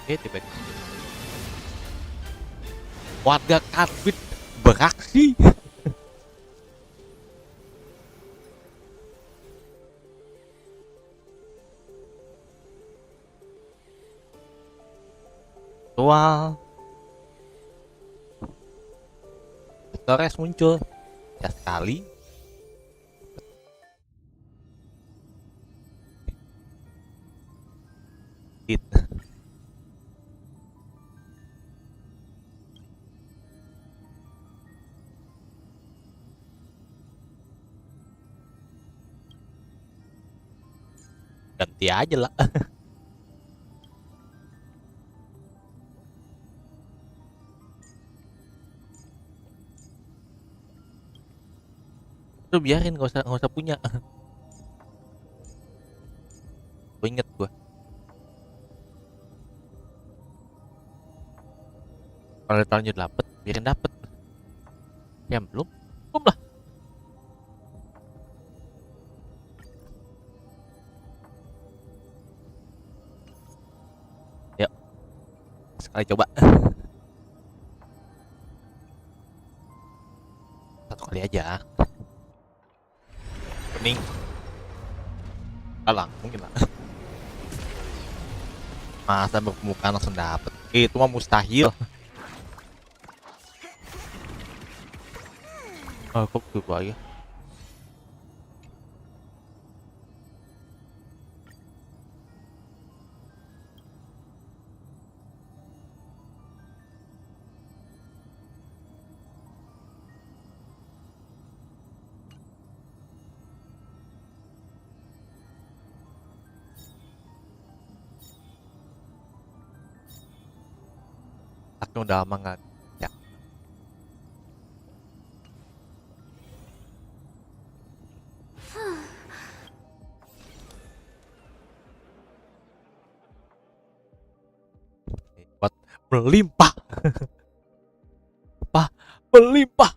Tiba-tiba warga Karbit beraksi. Soal Castorice muncul ya sekali. Ganti aja lah. Lu biarin, nggak usah punya. Gue inget gue kalau tahunnya dapet biarin dapet ya. Belum lah. Yuk sekali coba, satu kali aja pening. Alang mungkin lah. Masa bermuka langsung dapet, itu mah mustahil. Kok coba ya. Aku udah lama nggak ya. Buat melimpah. Apa? Melimpah.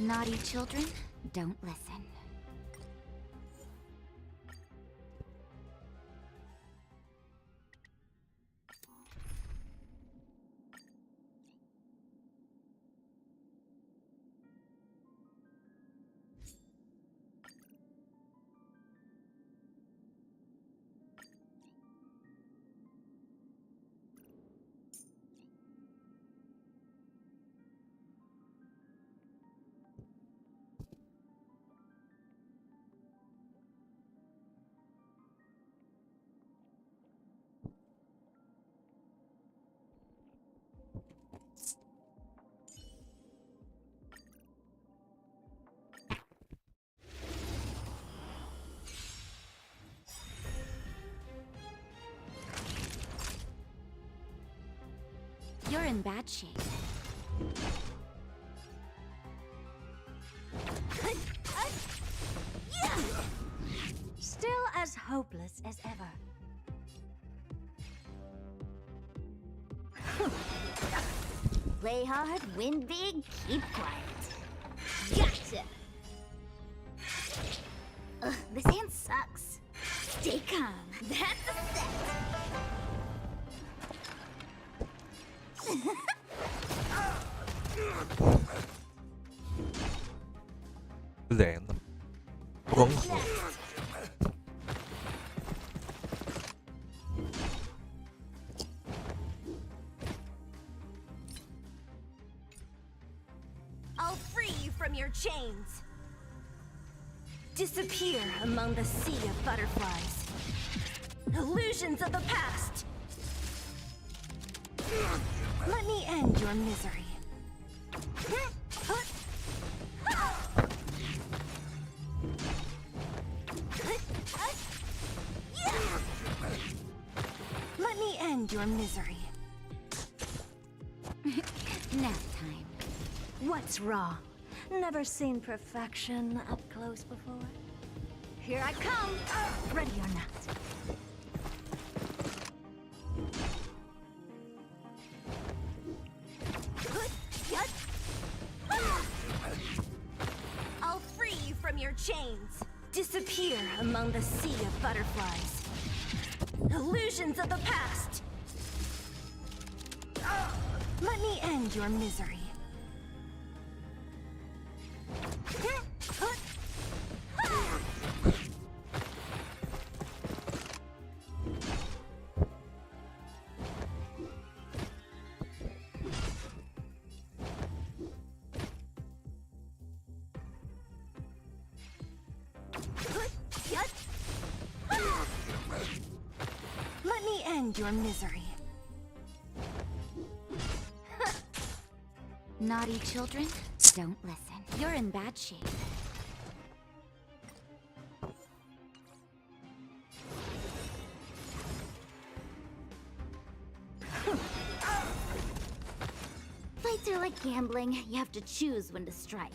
Naughty children, don't listen. You're in bad shape. Still as hopeless as ever. Play hard, win big, keep quiet. Gotcha! Ugh, this hand sucks. Stay calm. That's a set! Rẻ lắm. Vâng. I'll free you from your chains. Disappear among the sea of butterflies. Illusions of the past. Let me end your misery. Let me end your misery. Nap time. What's wrong? Never seen perfection up close before? Here I come! Ready or not. I'll free you from your chains. Disappear among the sea of butterflies. Illusions of the past. Let me end your misery. Let me end your misery. Naughty children, don't listen. You're in bad shape. Fights are like gambling. You have to choose when to strike.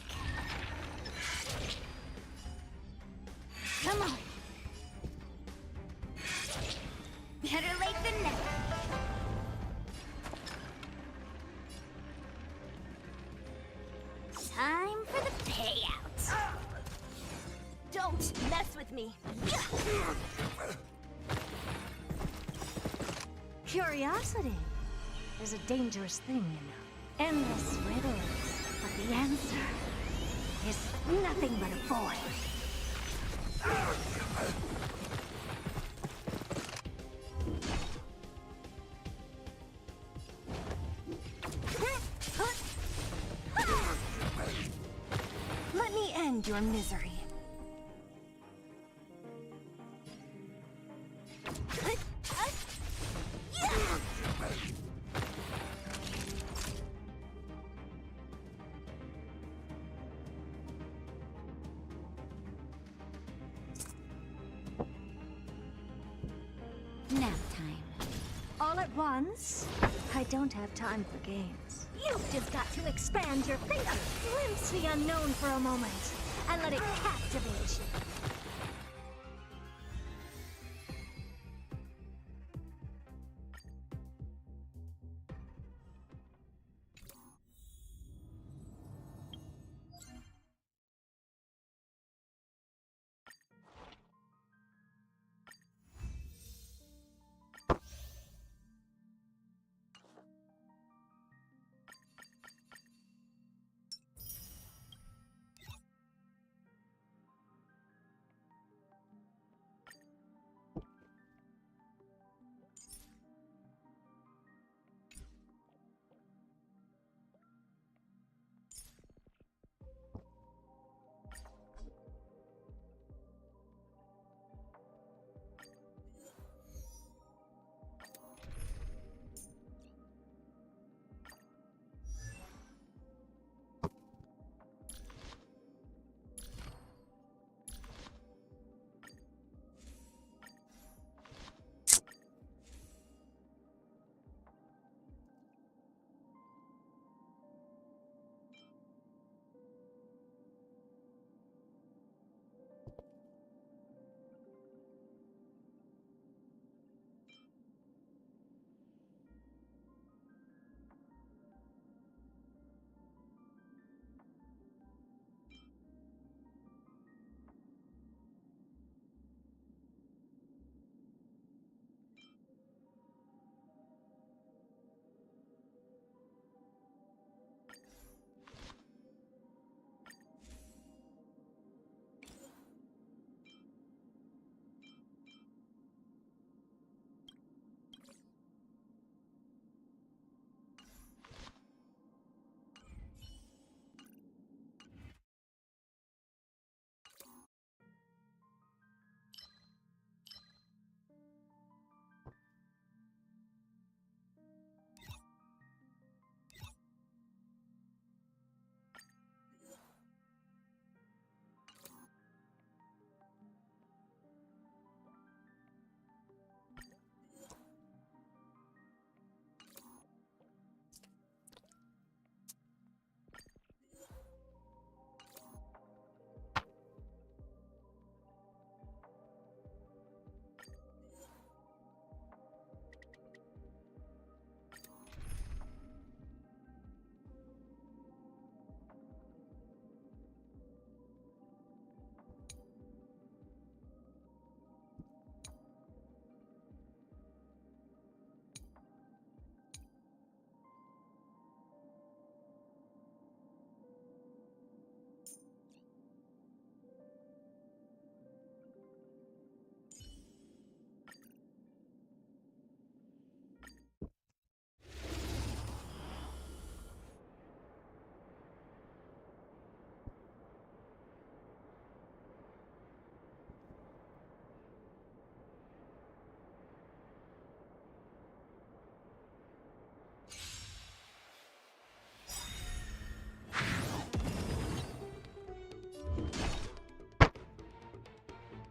Come on. Better late than never. Time for the payout. Don't mess with me. Curiosity is a dangerous thing, you know. Endless riddles, but the answer is nothing but a void. misery. Nap time. All at once? I don't have time for games. You've just got to expand your freedom, glimpse the unknown for a moment, and let it captivate you.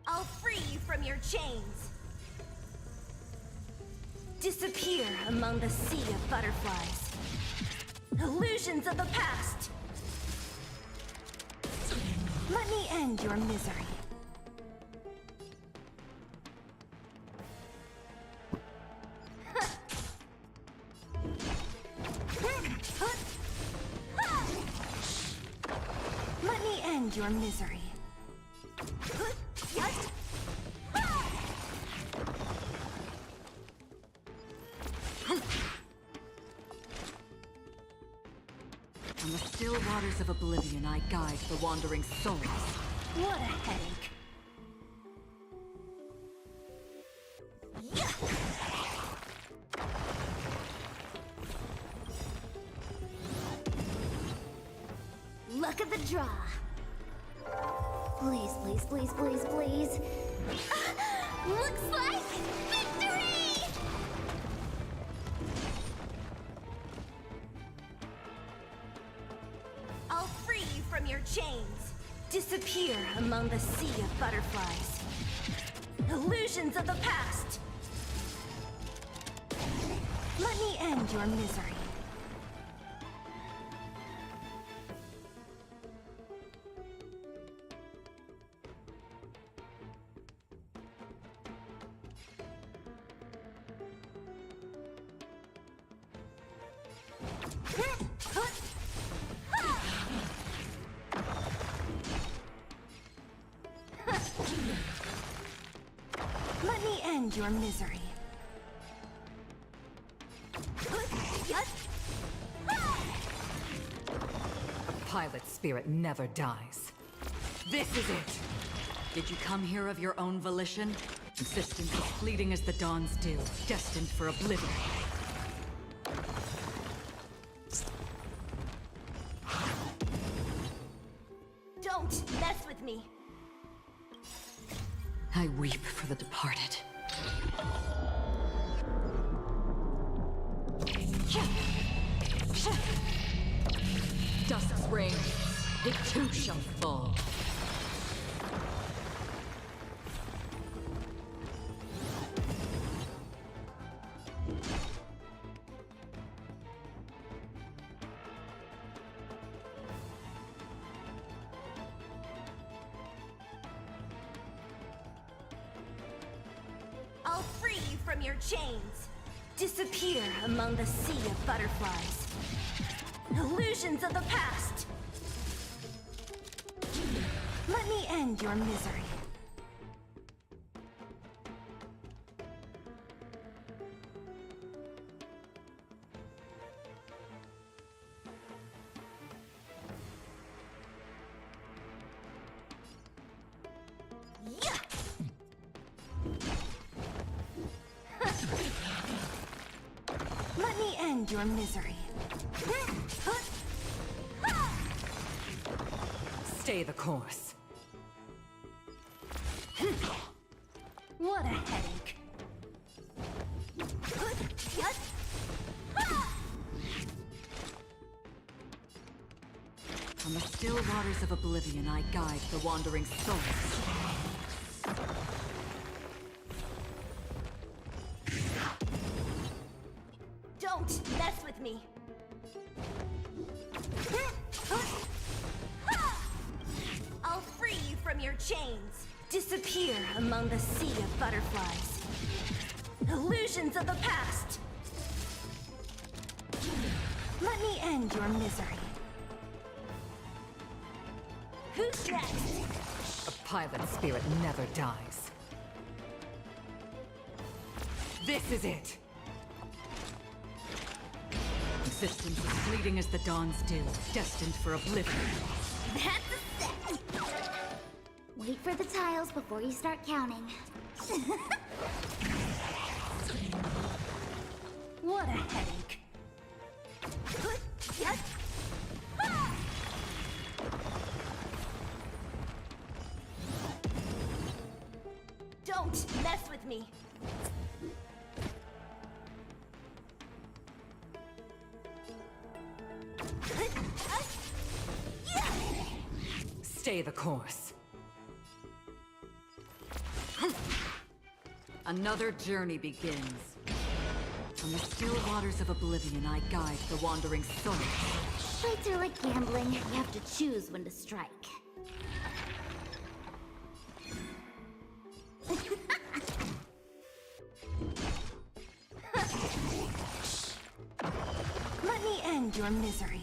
I'll free you from your chains. Disappear among the sea of butterflies. Illusions of the past. Let me end your misery. Let me end your misery. On the still waters of oblivion, I guide the wandering souls. What a headache. Luck of the draw. Please, please, please, please, please. Looks like victory! I'll free you from your chains. Disappear among the sea of butterflies. Illusions of the past. Let me end your misery. Let me end your misery. A pilot's spirit never dies. This is it! Did you come here of your own volition? Insistence as fleeting as the dawn's dew, destined for oblivion. Don't mess with me. I weep for the departed. Dusk's reign, it too shall fall. I'll free you from your chains. Disappear among the sea of butterflies. Illusions of the past. Let me end your misery. Yeah! Let me end your misery. Stay the course. What a headache. On the still waters of oblivion, I guide the wandering souls. Don't mess with me. I'll free you from your chains. Disappear among the sea of butterflies. Illusions of the past. Let me end your misery. Who's next? A pilot's spirit never dies. This is it! Existence is fleeting as the dawn's dew, destined for oblivion. That's a set. Wait for the tiles before you start counting. What a headache. Don't mess with me. Stay the course. Another journey begins. On the still waters of oblivion, I guide the wandering souls. Fights are like gambling. You have to choose when to strike. Let me end your misery.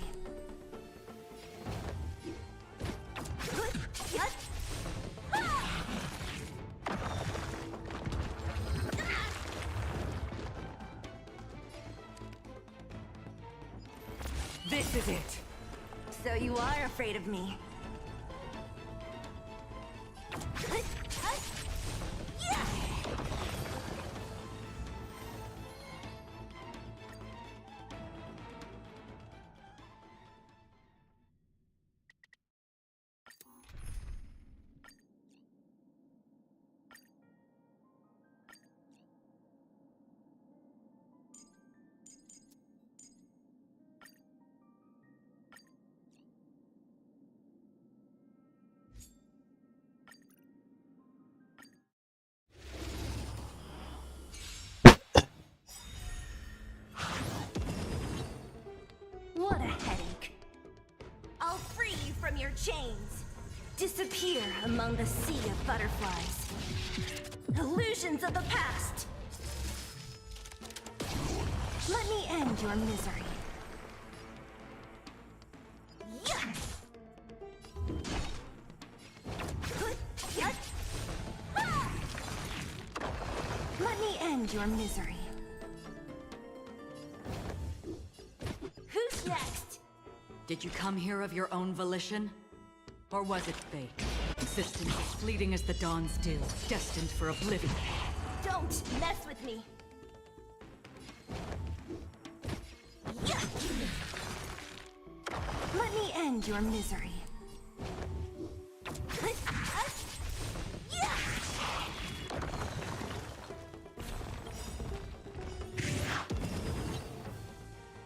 This is it! So you are afraid of me. your chains. Disappear among the sea of butterflies. Illusions of the past. Let me end your misery. Yeah. Let me end your misery. Who's next? Did you come here of your own volition? Or was it fate? Existence as fleeting as the dawn's dew, destined for oblivion. Don't mess with me. Yeah. Let me end your misery. Yeah.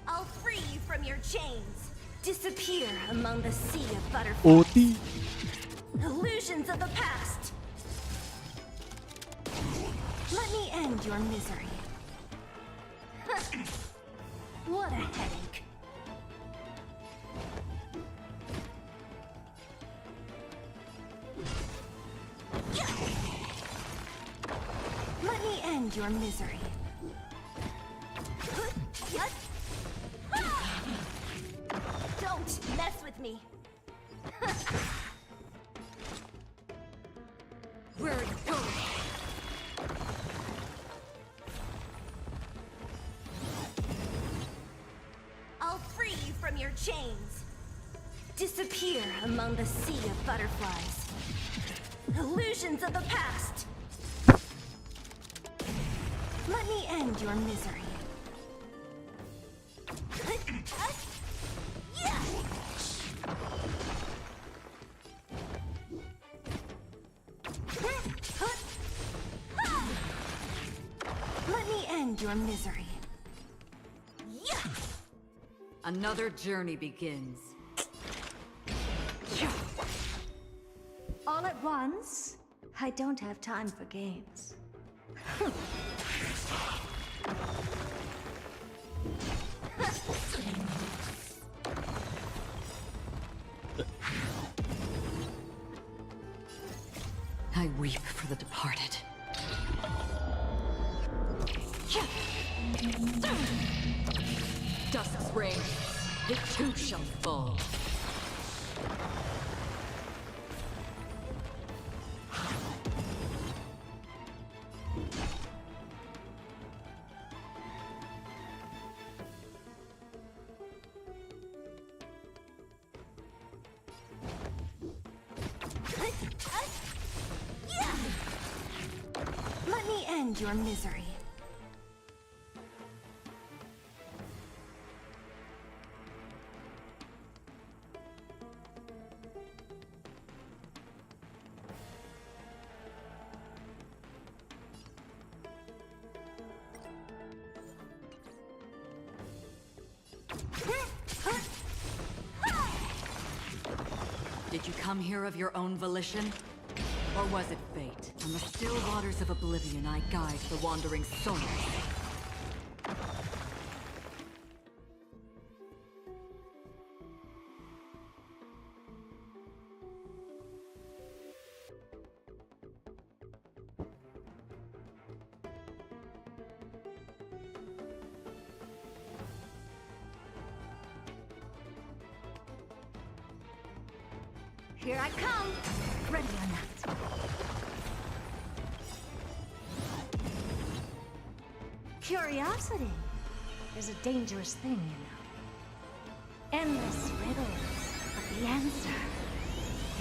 I'll free you from your chains. Disappear among the sea of butterflies. OT. Illusions of the past. Let me end your misery. What a headache. Let me end your misery. Don't mess with me. Where are you going? I'll free you from your chains. Disappear among the sea of butterflies. Illusions of the past. Let me end your misery. Let me end your misery. Another journey begins. All at once? I don't have time for games. I weep for the departed. Dusk's reign, it too shall fall. Let me end your misery. Did you come here of your own volition? Or was it fate? On the still waters of oblivion, I guide the wandering souls. Here I come. Ready or not. Curiosity is a dangerous thing, you know. Endless riddles, but the answer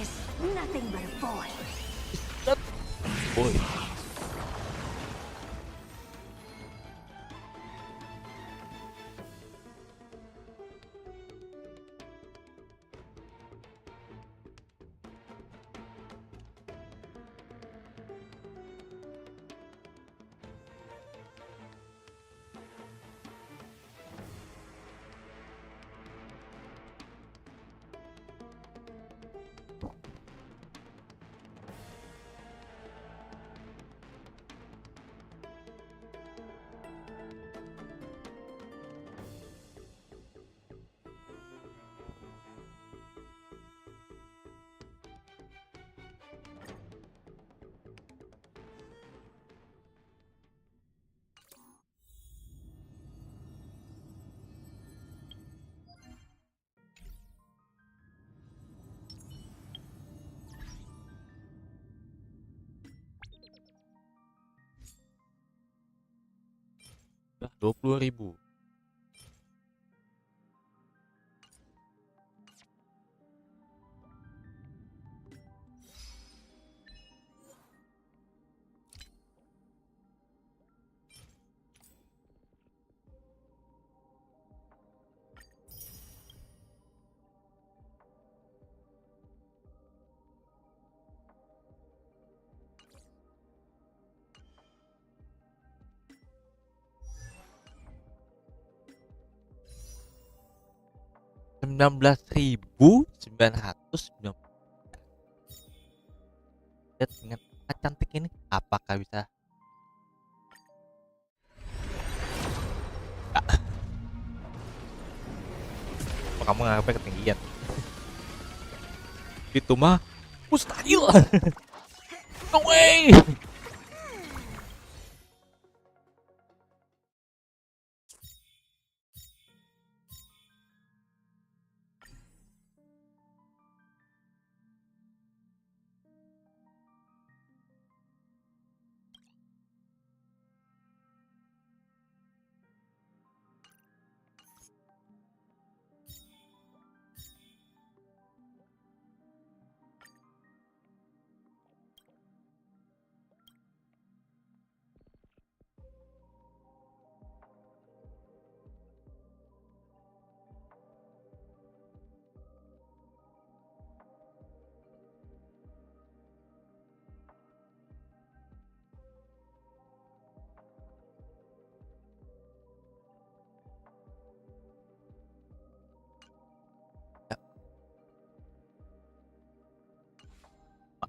is nothing but a void. Boy. Udah 20.000. $19.990. Lihat dengan cantik ini, apakah bisa? Apa kamu nganggapnya ketinggian? Itu mah mustahil. No way.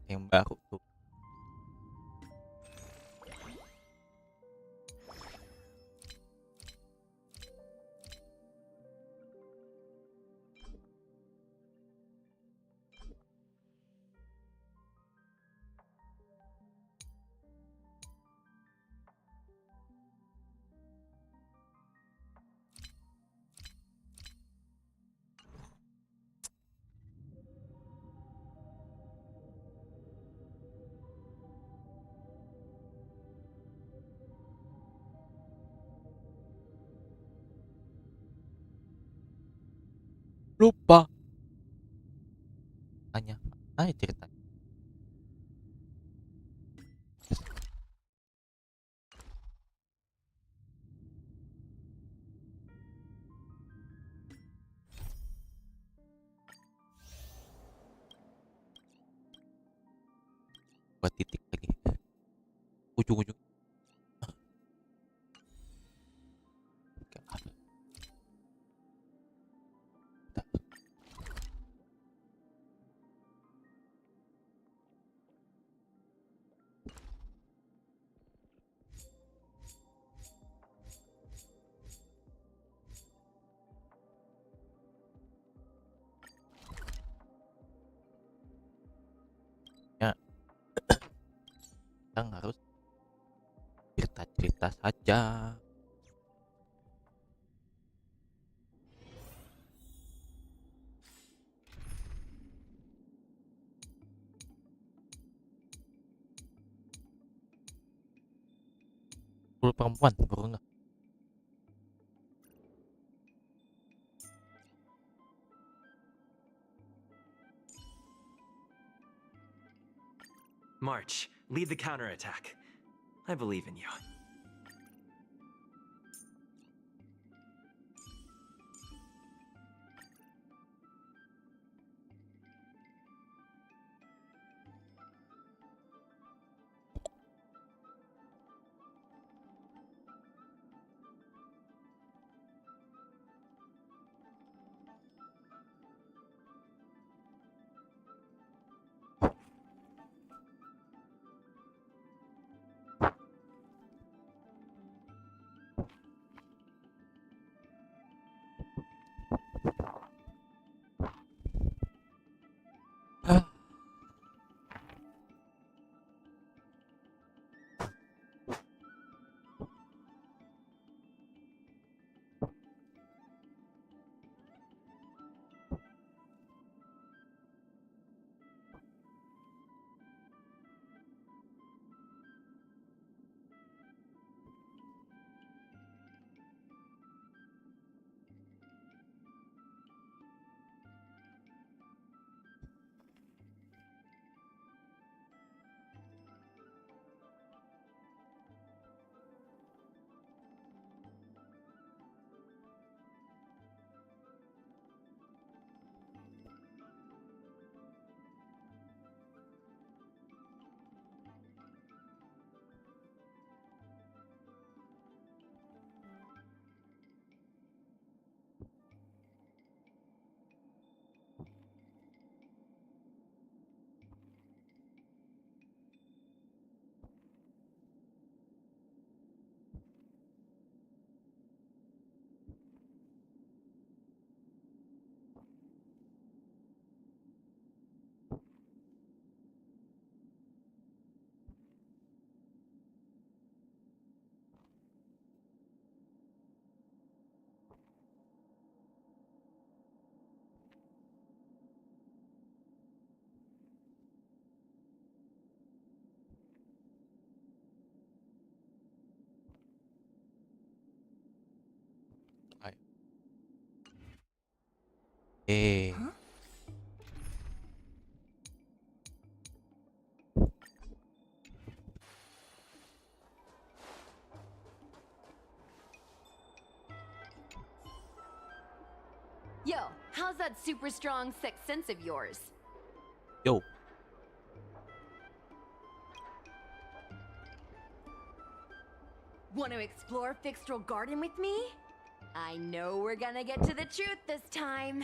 Yang baru tuh. Lupa tanya cerita buat titik lagi ujung-ujung. Ya, kita harus cerita-cerita saja. Full perempuan baru nggak. March, lead the counterattack. I believe in you. Eh. Yo, how's that super strong sixth sense of yours? Yo. Want to explore Fixtral Garden with me? I know we're gonna get to the truth this time.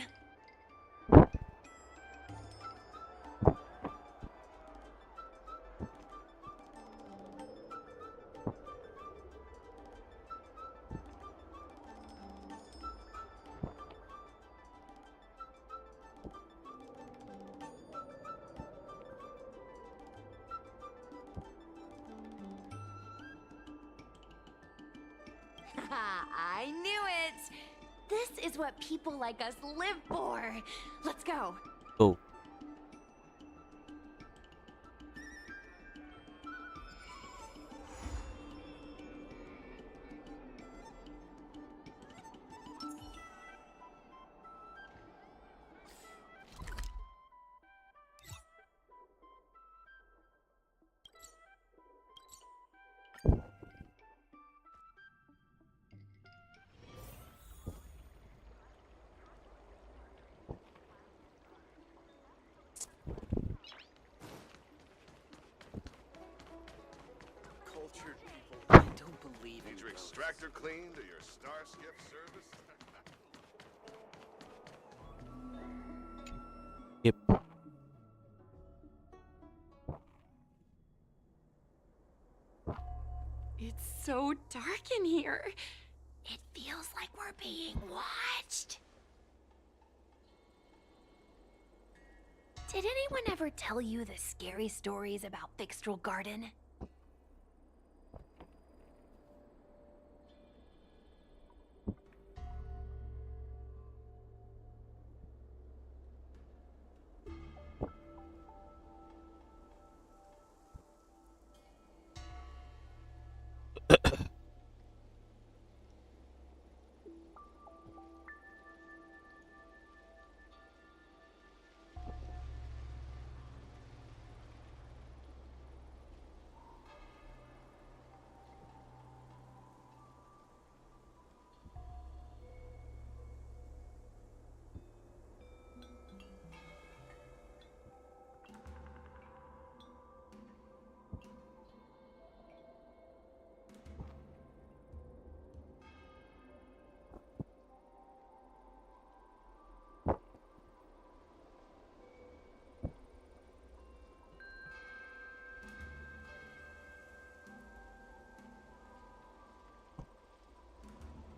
I knew it! This is what people like us live for. Let's go. Go. Cultured people, I don't believe in Need your extractor cleaned or your star skip service? Yep. It's so dark in here. It feels like we're being watched. Did anyone ever tell you the scary stories about Fixtral Garden?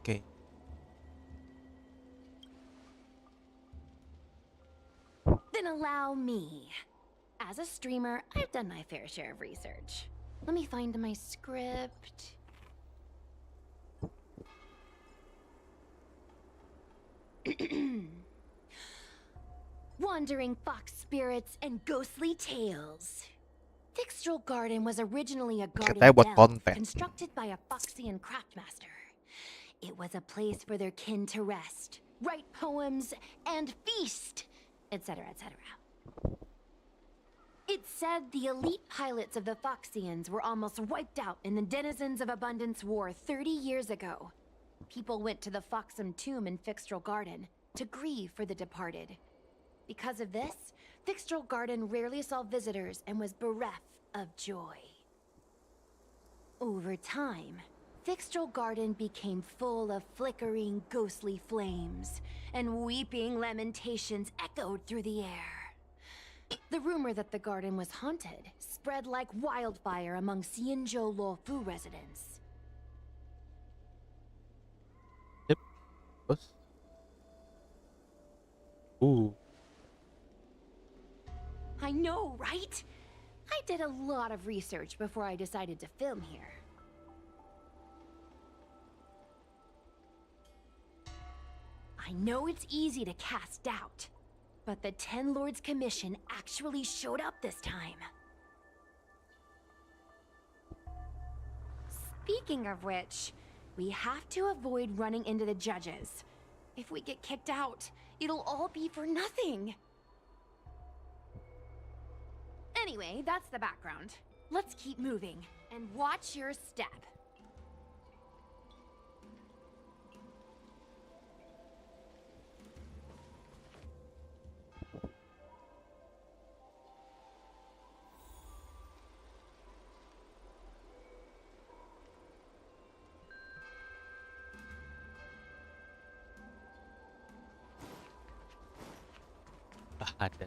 Okay. Then allow me. As a streamer, I've done my fair share of research. Let me find my script. Wandering fox spirits and ghostly tales. Fixtral Garden was originally a garden Katanya buat delve konten. constructed by a Foxian craftmaster. It was a place for their kin to rest, write poems, and feast, etc., etc. It said the elite pilots of the Foxians were almost wiped out in the Denizens of Abundance War 30 years ago. People went to the Foxum tomb in Fixtral Garden to grieve for the departed. Because of this, Fixtral Garden rarely saw visitors and was bereft of joy. Over time, Fixtral Garden became full of flickering, ghostly flames, and weeping lamentations echoed through the air. The rumor that the garden was haunted spread like wildfire among Xianzhou Luofu residents. Yep. Terus. I know, right? I did a lot of research before I decided to film here. I know it's easy to cast doubt, but the Ten Lords Commission actually showed up this time. Speaking of which, we have to avoid running into the judges. If we get kicked out, It'll all be for nothing. Anyway, that's the background. Let's keep moving and watch your step. Ada.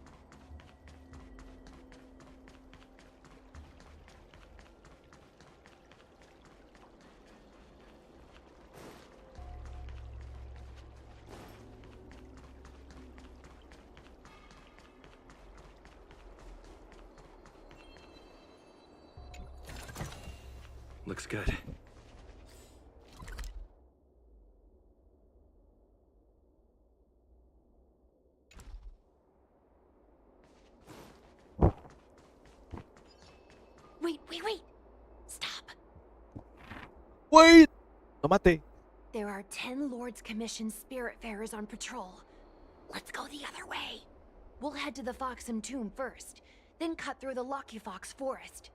Looks good. Wait. Stop. Wait! Tomate. There are 10 Lords Commission Spiritfarers on patrol. Let's go the other way. We'll head to the Foxham Tomb first, then cut through the Lucky Fox Forest.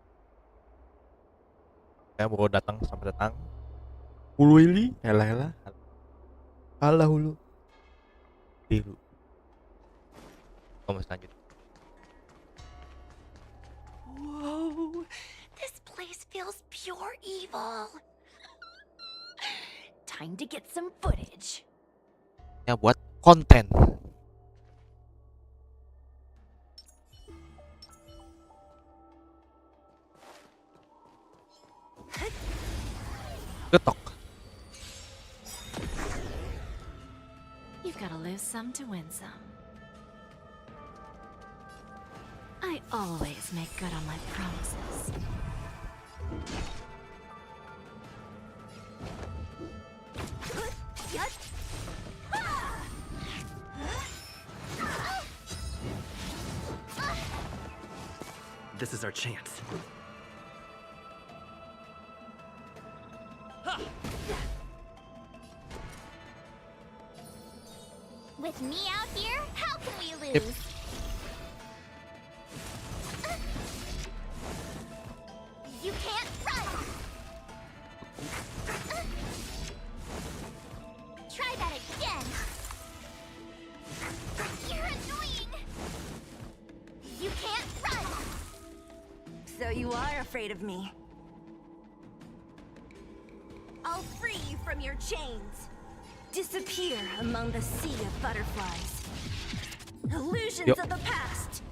Saya baru datang sampai datang. Hulu ini, hela. Alah hulu. Biru. Kamu lanjut. Whoa, this place feels pure evil. Time to get some footage. Ya buat konten. Getok. You've got to lose some to win some. I always make good on my promises. This is our chance. With me out here, how can we lose? Yep. You can't run! Try that again! You're annoying! You can't run! So you are afraid of me. I'll free you from your chains. Disappear among the sea of butterflies. Illusions Yup. of the past.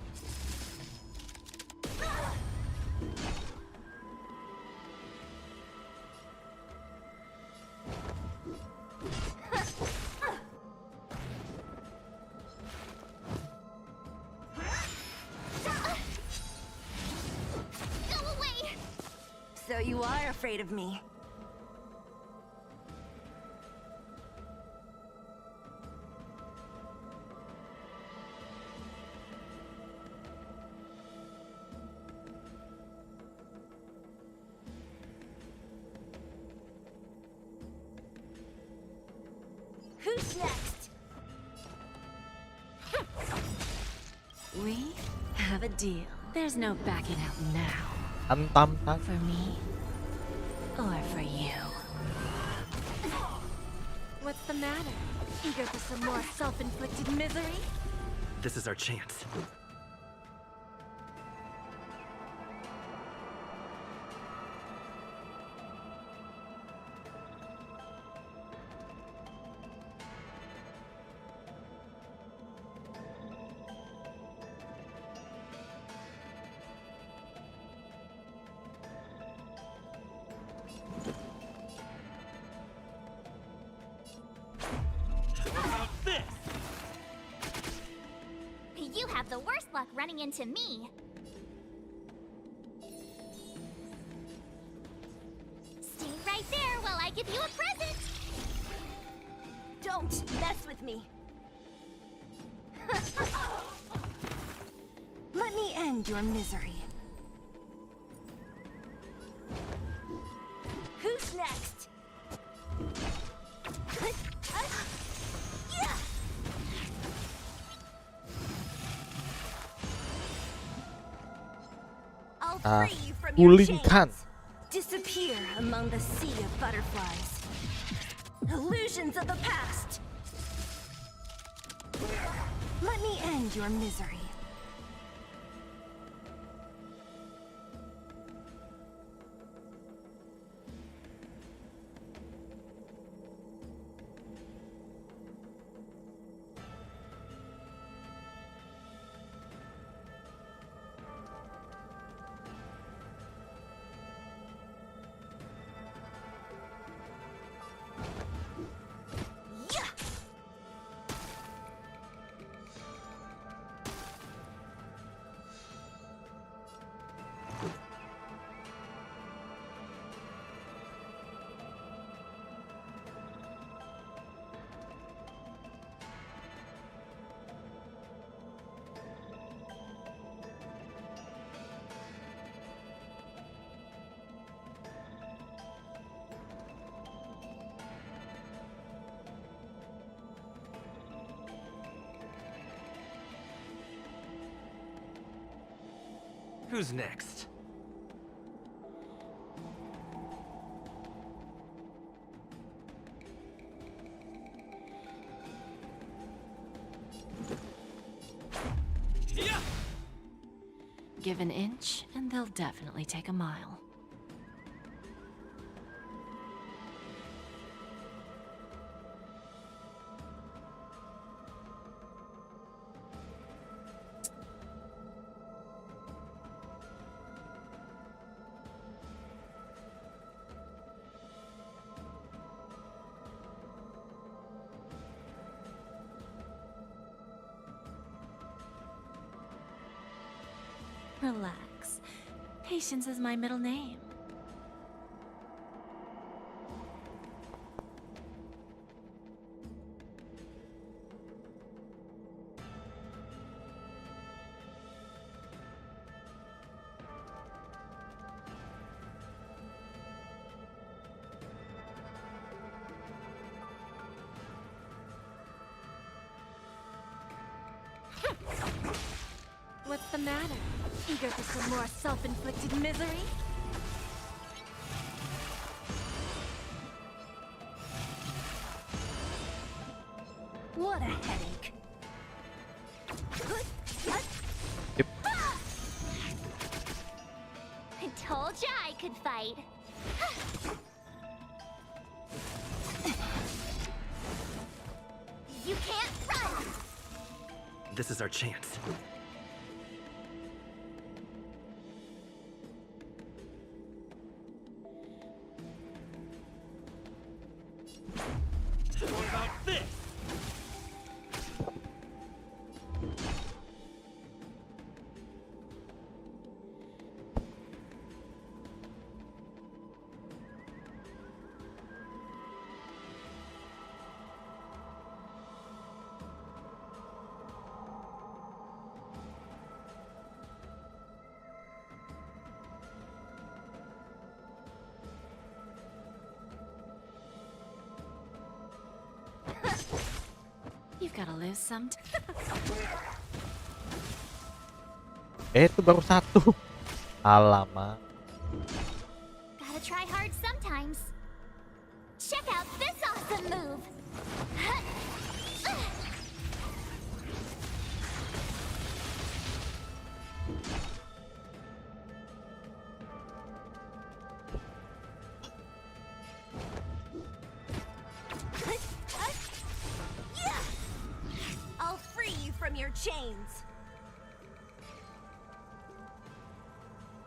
Go away! So you are afraid of me. Who's next? We have a deal. There's no backing out now. Antam. For me, or for you. What's the matter? Eager for some more self-inflicted misery? This is our chance. You have the worst luck running into me. Stay right there while I give you a present. Don't mess with me. Let me end your misery. Who's next? free from your gulingkan. chains. Disappear among the sea of butterflies. Illusions of the past. Let me end your misery. Who's next? Give an inch, and they'll definitely take a mile. Relax. Patience is my middle name. What's the matter? Eager for some more self-inflicted misery? What a headache. Yep. I told ya I could fight. You can't run! This is our chance. What about this? You've gotta lose some. Itu baru satu. Alamak. Gotta try hard sometimes. Check out this awesome move. I'll free you from your chains.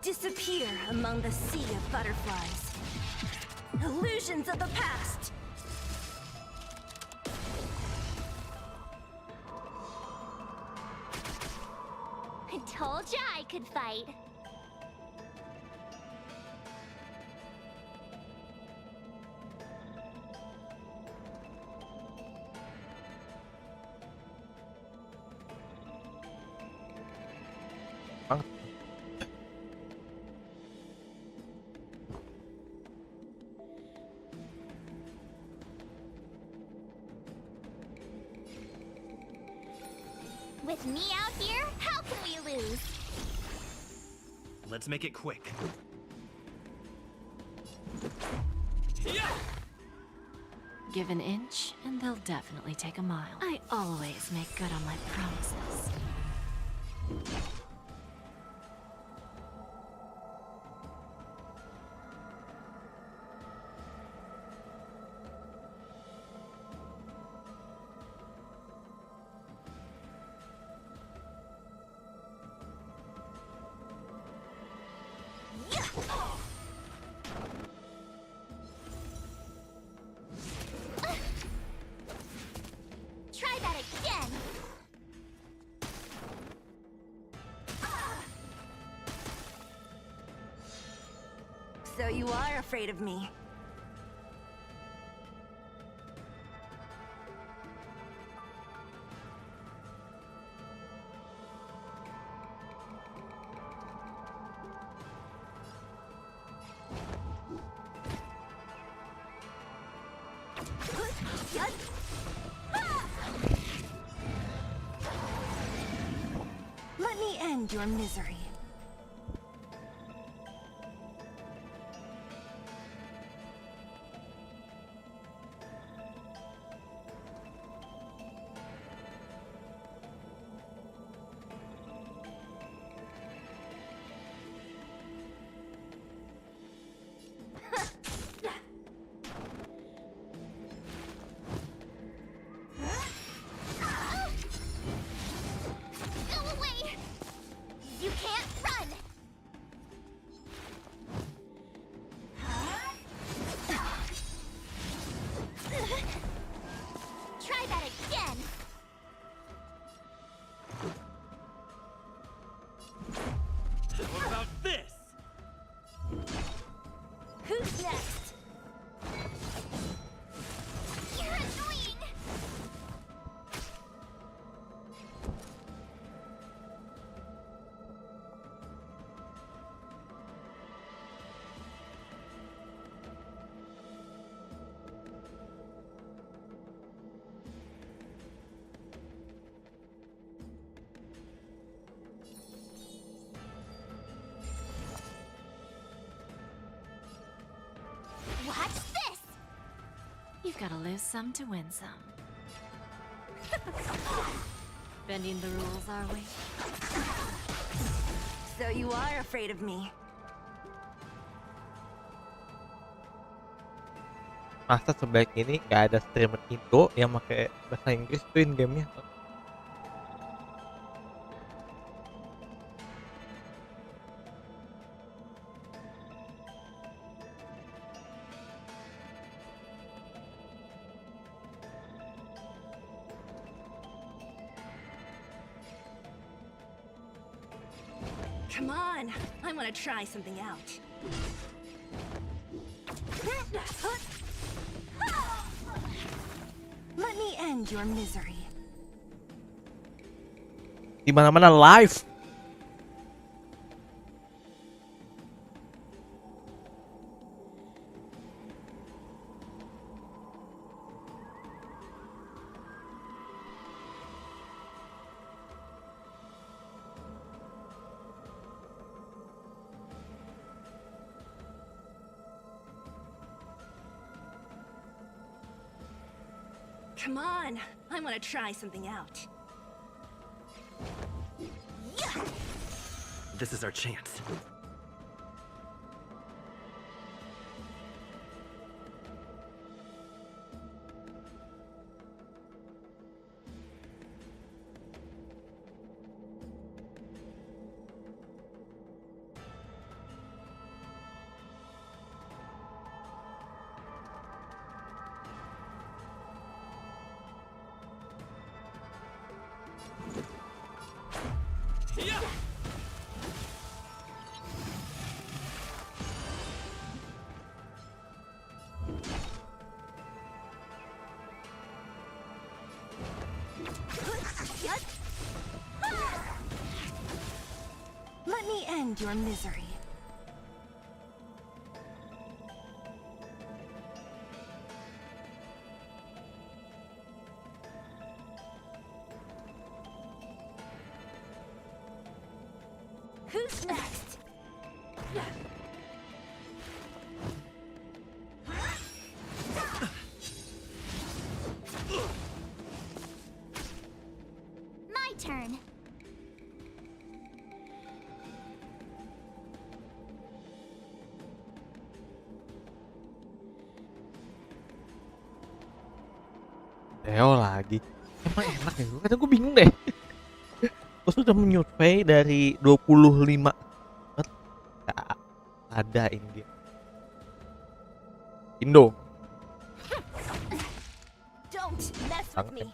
Disappear among the sea of butterflies. Illusions of the past. I told ya I could fight. Bang. With me out here, how can we lose? Let's make it quick. Give an inch, and they'll definitely take a mile. I always make good on my promises. Try that again. So you are afraid of me. Let me end your misery. Go away! You can't run! Try that again! What about this? Who's next? You're annoying! Watch this! You've got to lose some to win some. Bending the rules, are we? So you are afraid of me. Masa sebaik ini nggak ada streamer Indo yang pakai bahasa Inggris tuh in gamenya. Come on, I want to try something out. Let me end your misery. Di mana-mana live. Come on, I want to try something out. This is our chance. Let me end your misery. Who's next? My turn. Theo lagi. Emang enak ya? Kadang gue bingung deh. Gue sudah menyurvei dari 25 nggak ada ini dia. Indo. Don't mess with Sangat me.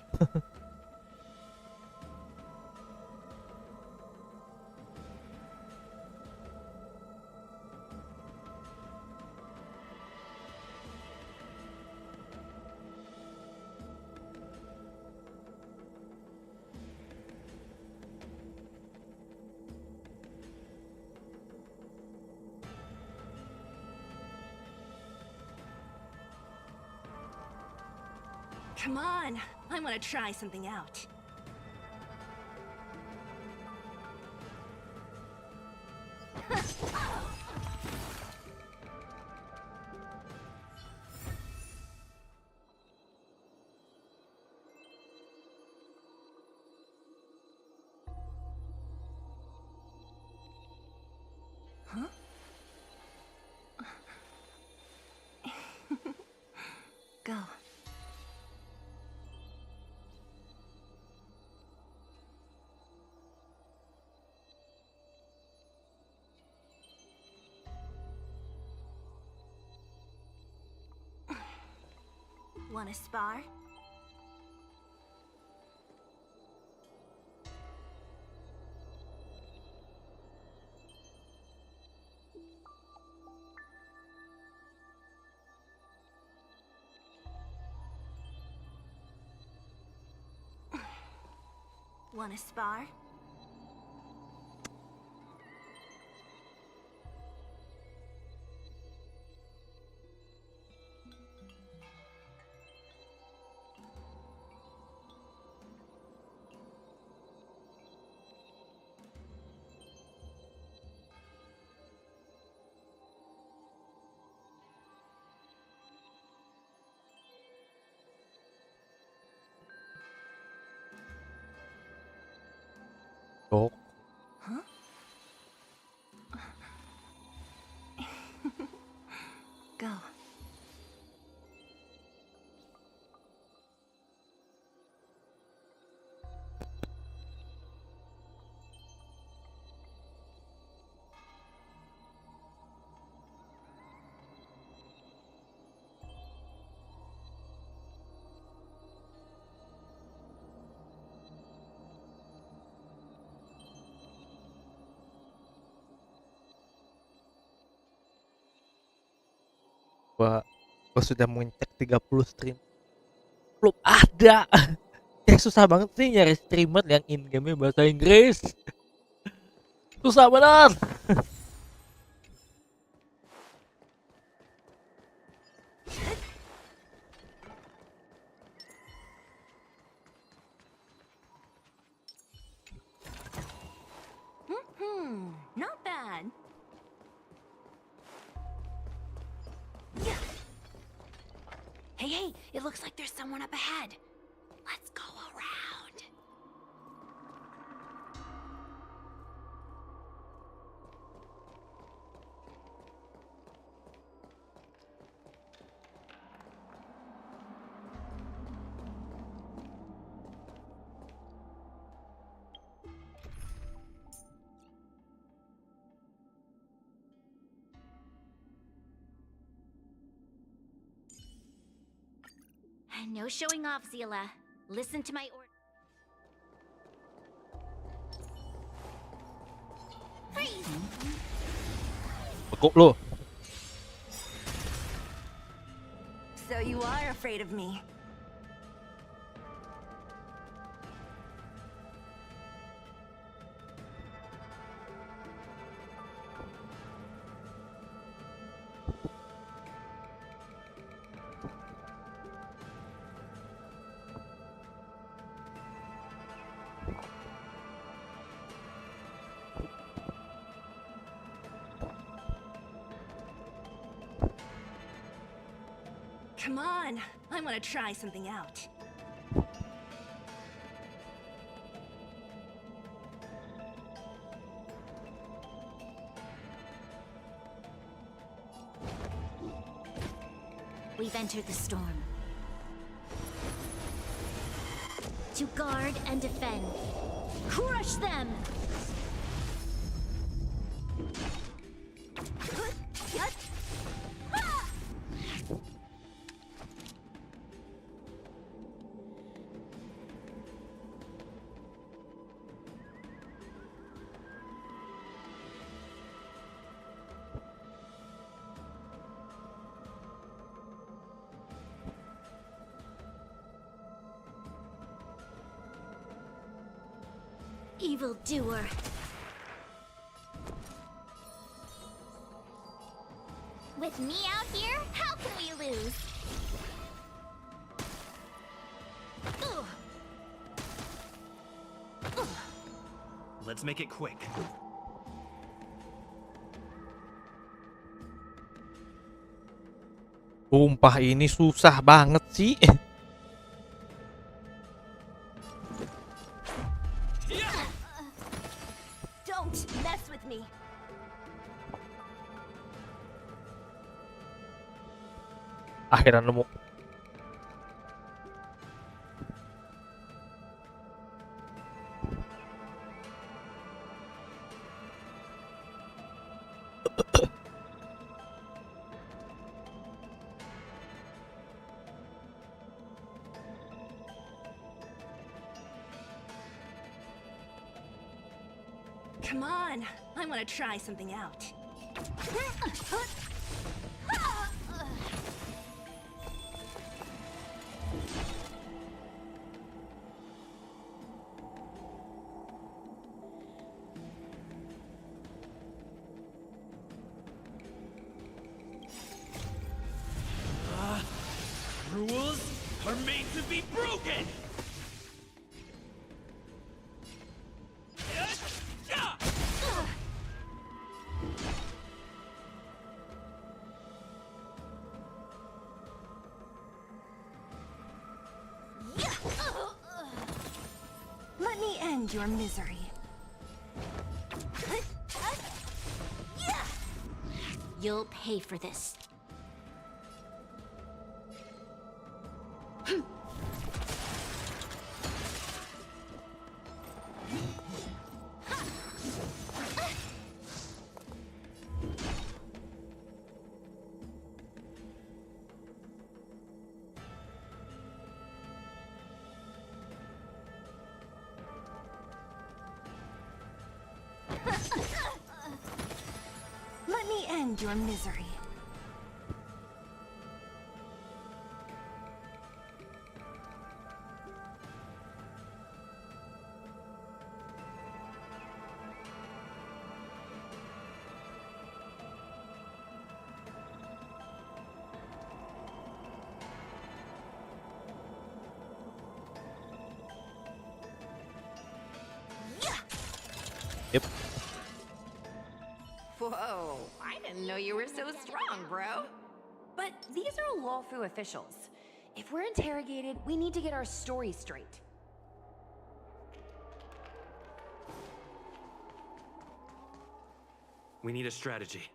Come on, I want to try something out. Huh? Go. Want to spar? Want to spar? Blok. Huh? Go. Gua sudah mengecek 30 stream. Belum ada. Kayak susah banget sih nyari streamer yang in-game bahasa Inggris. Susah banget. Not bad. Hey, hey, it looks like there's someone up ahead. Let's go around. No showing off, Zila. Listen to my order. Freeze! Bekuk lu. So you are afraid of me. Come on, I want to try something out. We've entered the storm. To guard and defend. Crush them! Evildoer. With me out here, how can we lose? Let's make it quick. Sumpah ini susah banget sih. Don't mess with me. Akhirnya nemu. Come on, I want to try something out. Rules are made to be broken! Let me end your misery. You'll pay for this. Let me end your misery. Yep. Whoa, I didn't know you were so strong, bro. But these are lawful officials. If we're interrogated, we need to get our story straight. We need a strategy.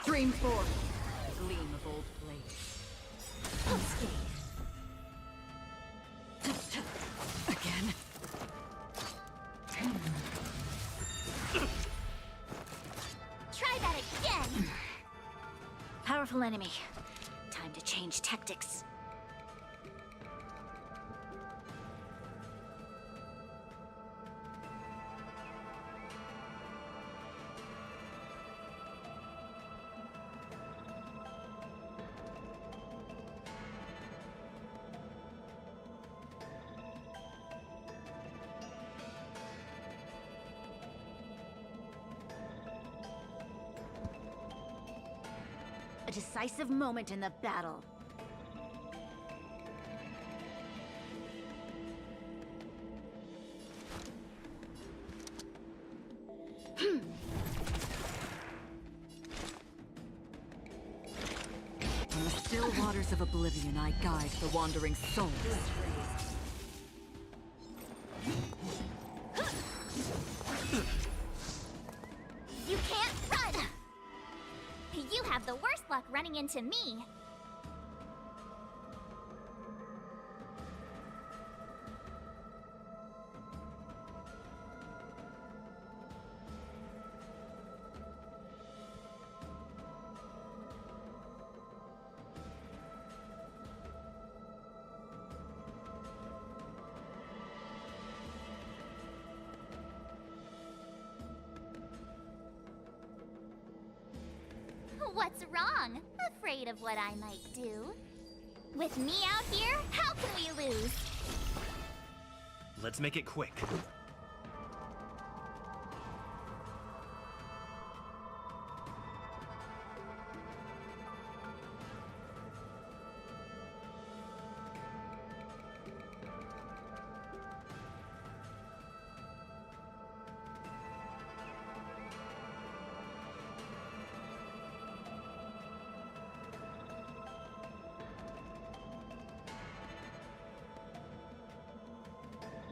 Stream forth, gleam of old blades. Unscathed. Again. Try that again! Powerful enemy. Time to change tactics. A decisive moment in the battle. On the still waters of oblivion, I guide the wandering souls. You can't run! You have the worst luck running into me. What's wrong? Afraid of what I might do? With me out here, how can we lose? Let's make it quick.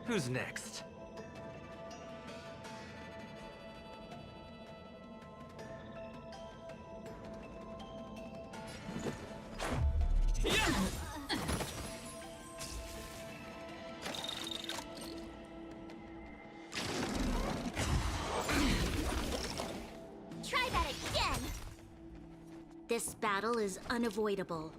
Who's next? Try that again! This battle is unavoidable.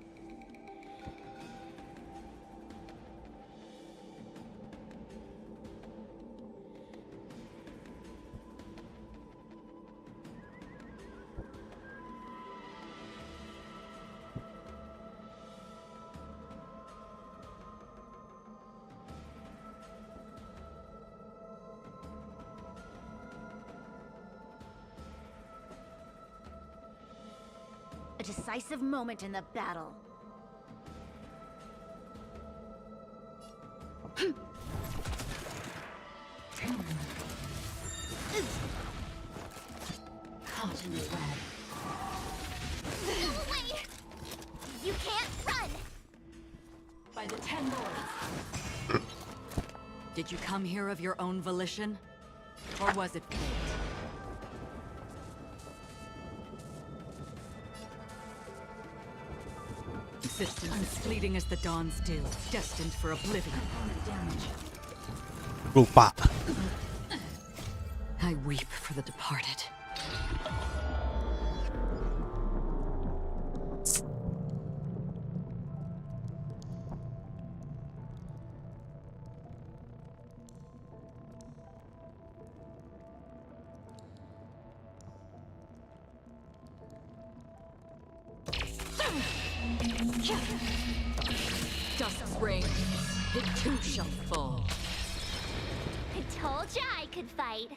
A decisive moment in the battle. Caught in the web. Go away! You can't run! By the 10 lords. Did you come here of your own volition? Or was it fate? Existence fleeting as the dawn's dew, destined for oblivion. Lupa. I weep for the departed. Dust's rain, it too shall fall. I told ya I could fight.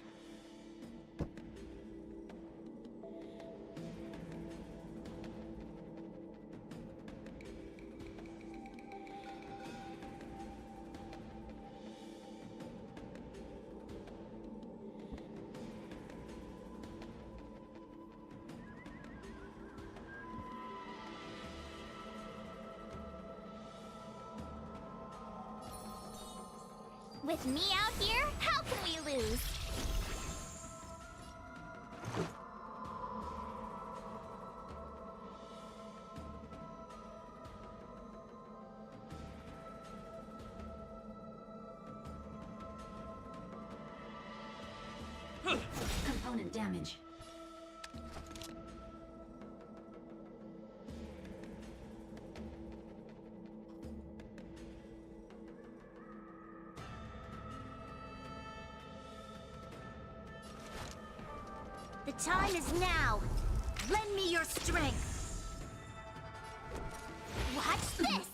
With me out here, how can we lose? Component damage. The time is now. Lend me your strength. Watch this.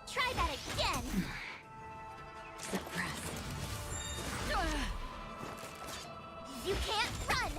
Try that again. Suppress. You can't run.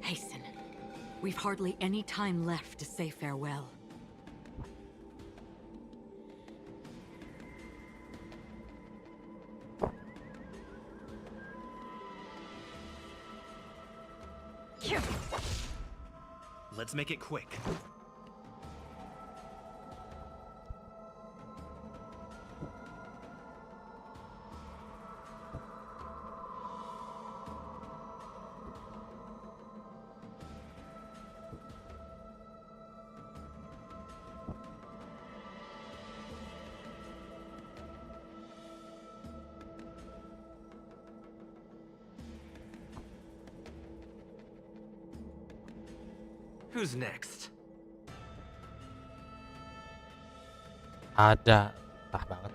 Hasten. We've hardly any time left to say farewell. Let's make it quick. Who's next? Ada, tah banget.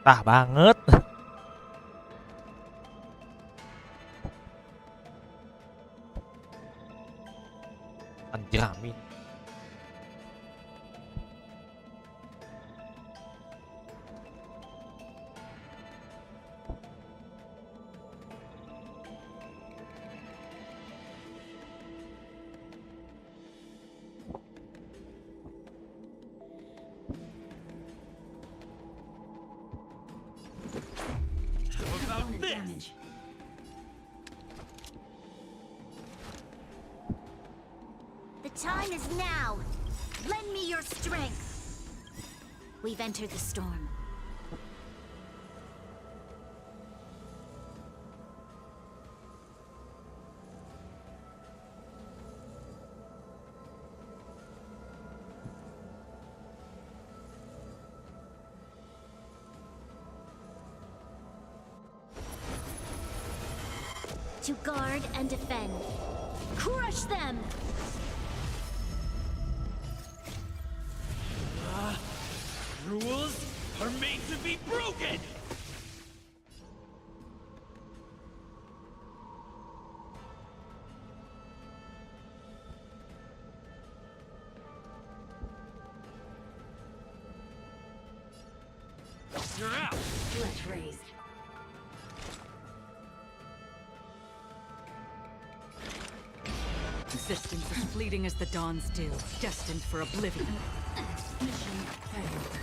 Tah banget. Anjir amin. Component damage. The time is now. Lend me your strength. We've entered the storm. To guard and defend. Crush them! Rules are made to be broken! You're out! Flesh raised. Existence as fleeting as the dawn's dew, destined for oblivion. Mission failed.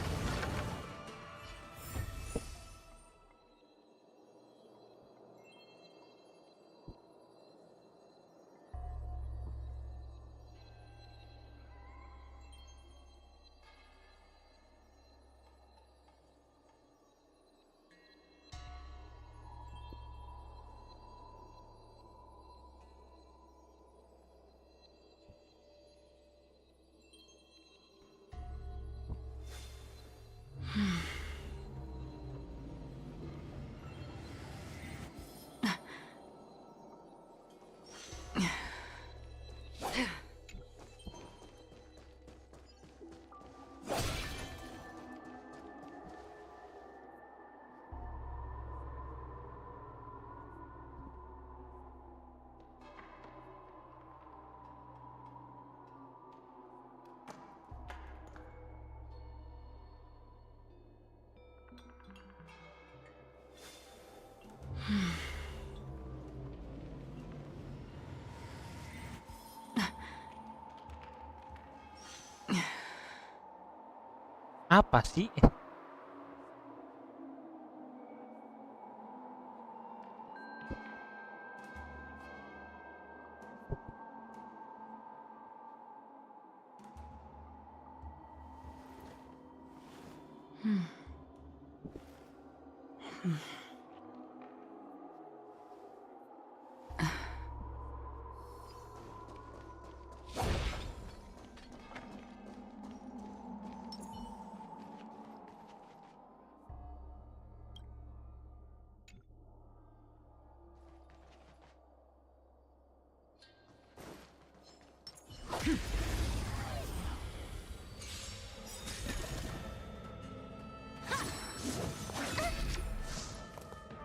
Apa sih?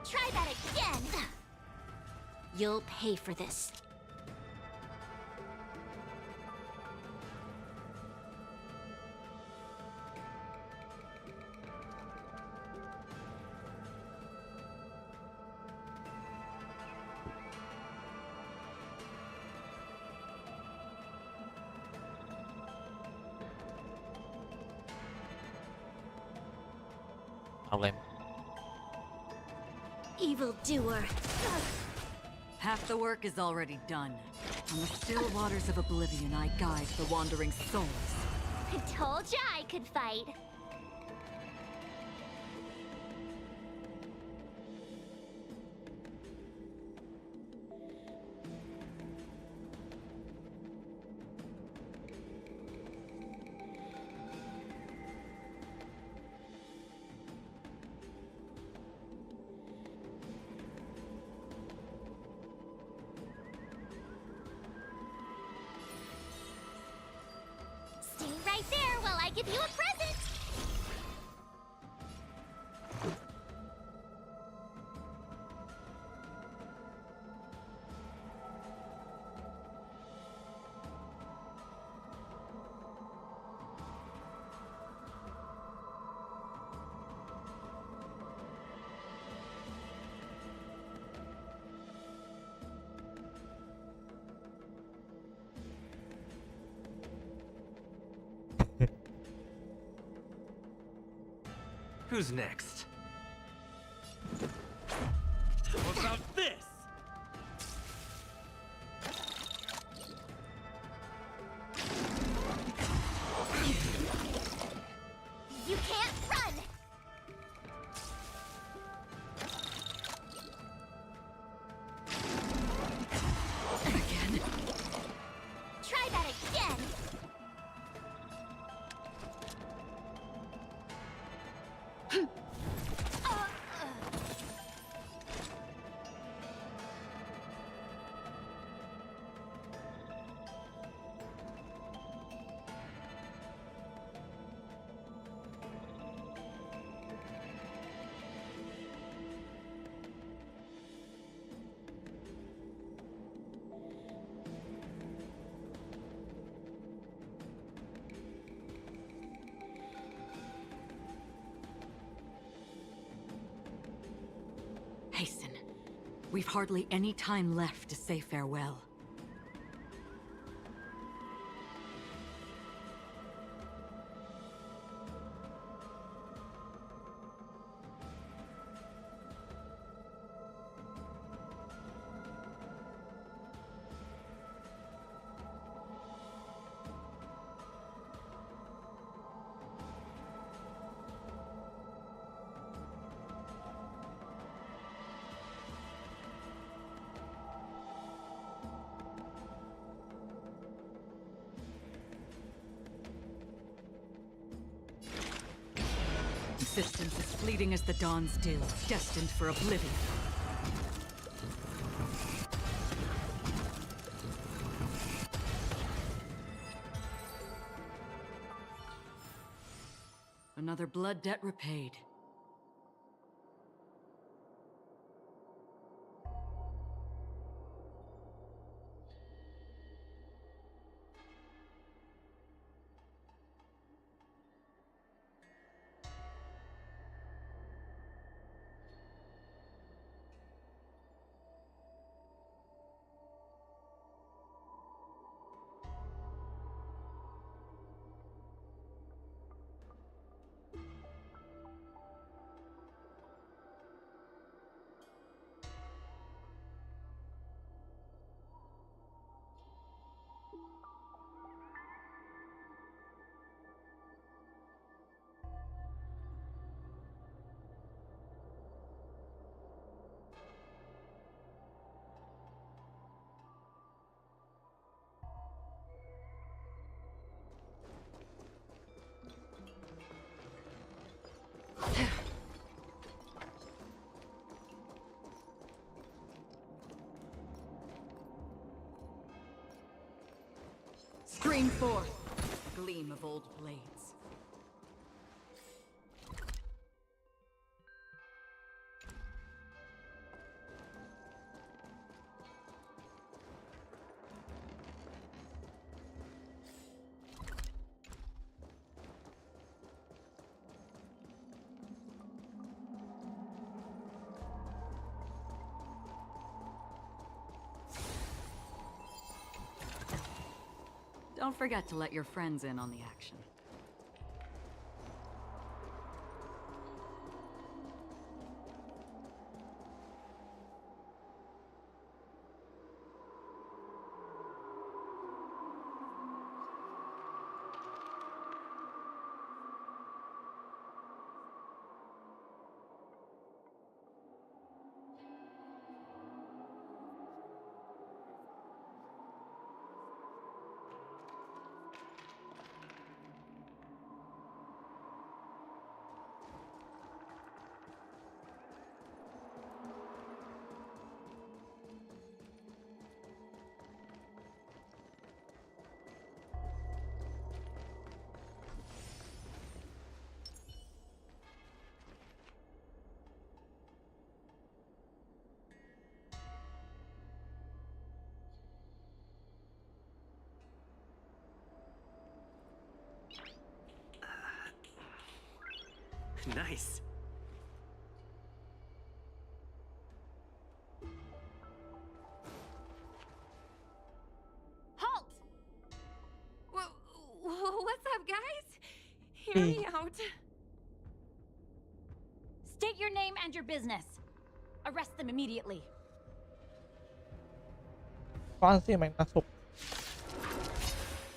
Try that again. You'll pay for this. Problem. Evildoer. Half the work is already done. On the still waters of oblivion, I guide the wandering souls. I told ya I could fight. Stay right there while I give you a present. Who's next? What about this? You can't run. Again? Try that again. Hasten. We've hardly any time left to say farewell. Existence is fleeting as the dawn's dew, destined for oblivion. Another blood debt repaid. Scream forth, gleam of old blades. Don't forget to let your friends in on the action. Nice. Halt! What's up, guys? Hear me out. State your name and your business. Arrest them immediately. Apaan sih main masuk?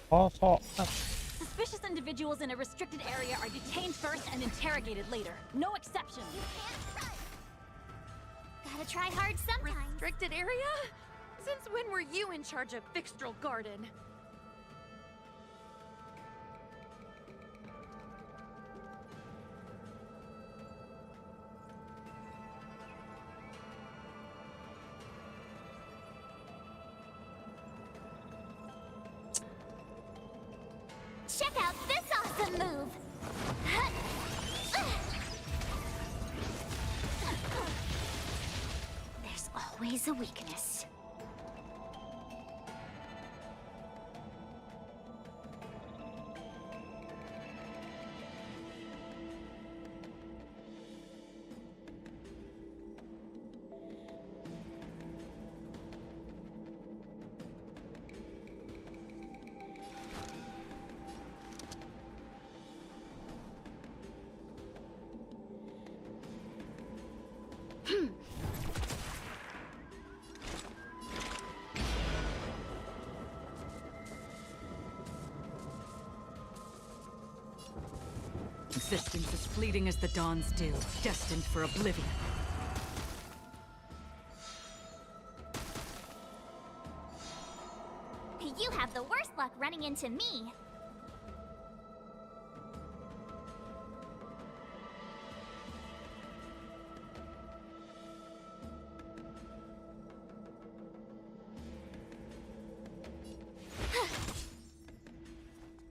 Kosong. Suspicious individuals in a restricted area are detained first and interrogated later. No exceptions. Gotta try hard sometimes. Restricted area? Since when were you in charge of Fixtral Garden? Check out this awesome move! There's always a weakness. Existence as fleeting as the dawn's dew, destined for oblivion. You have the worst luck running into me.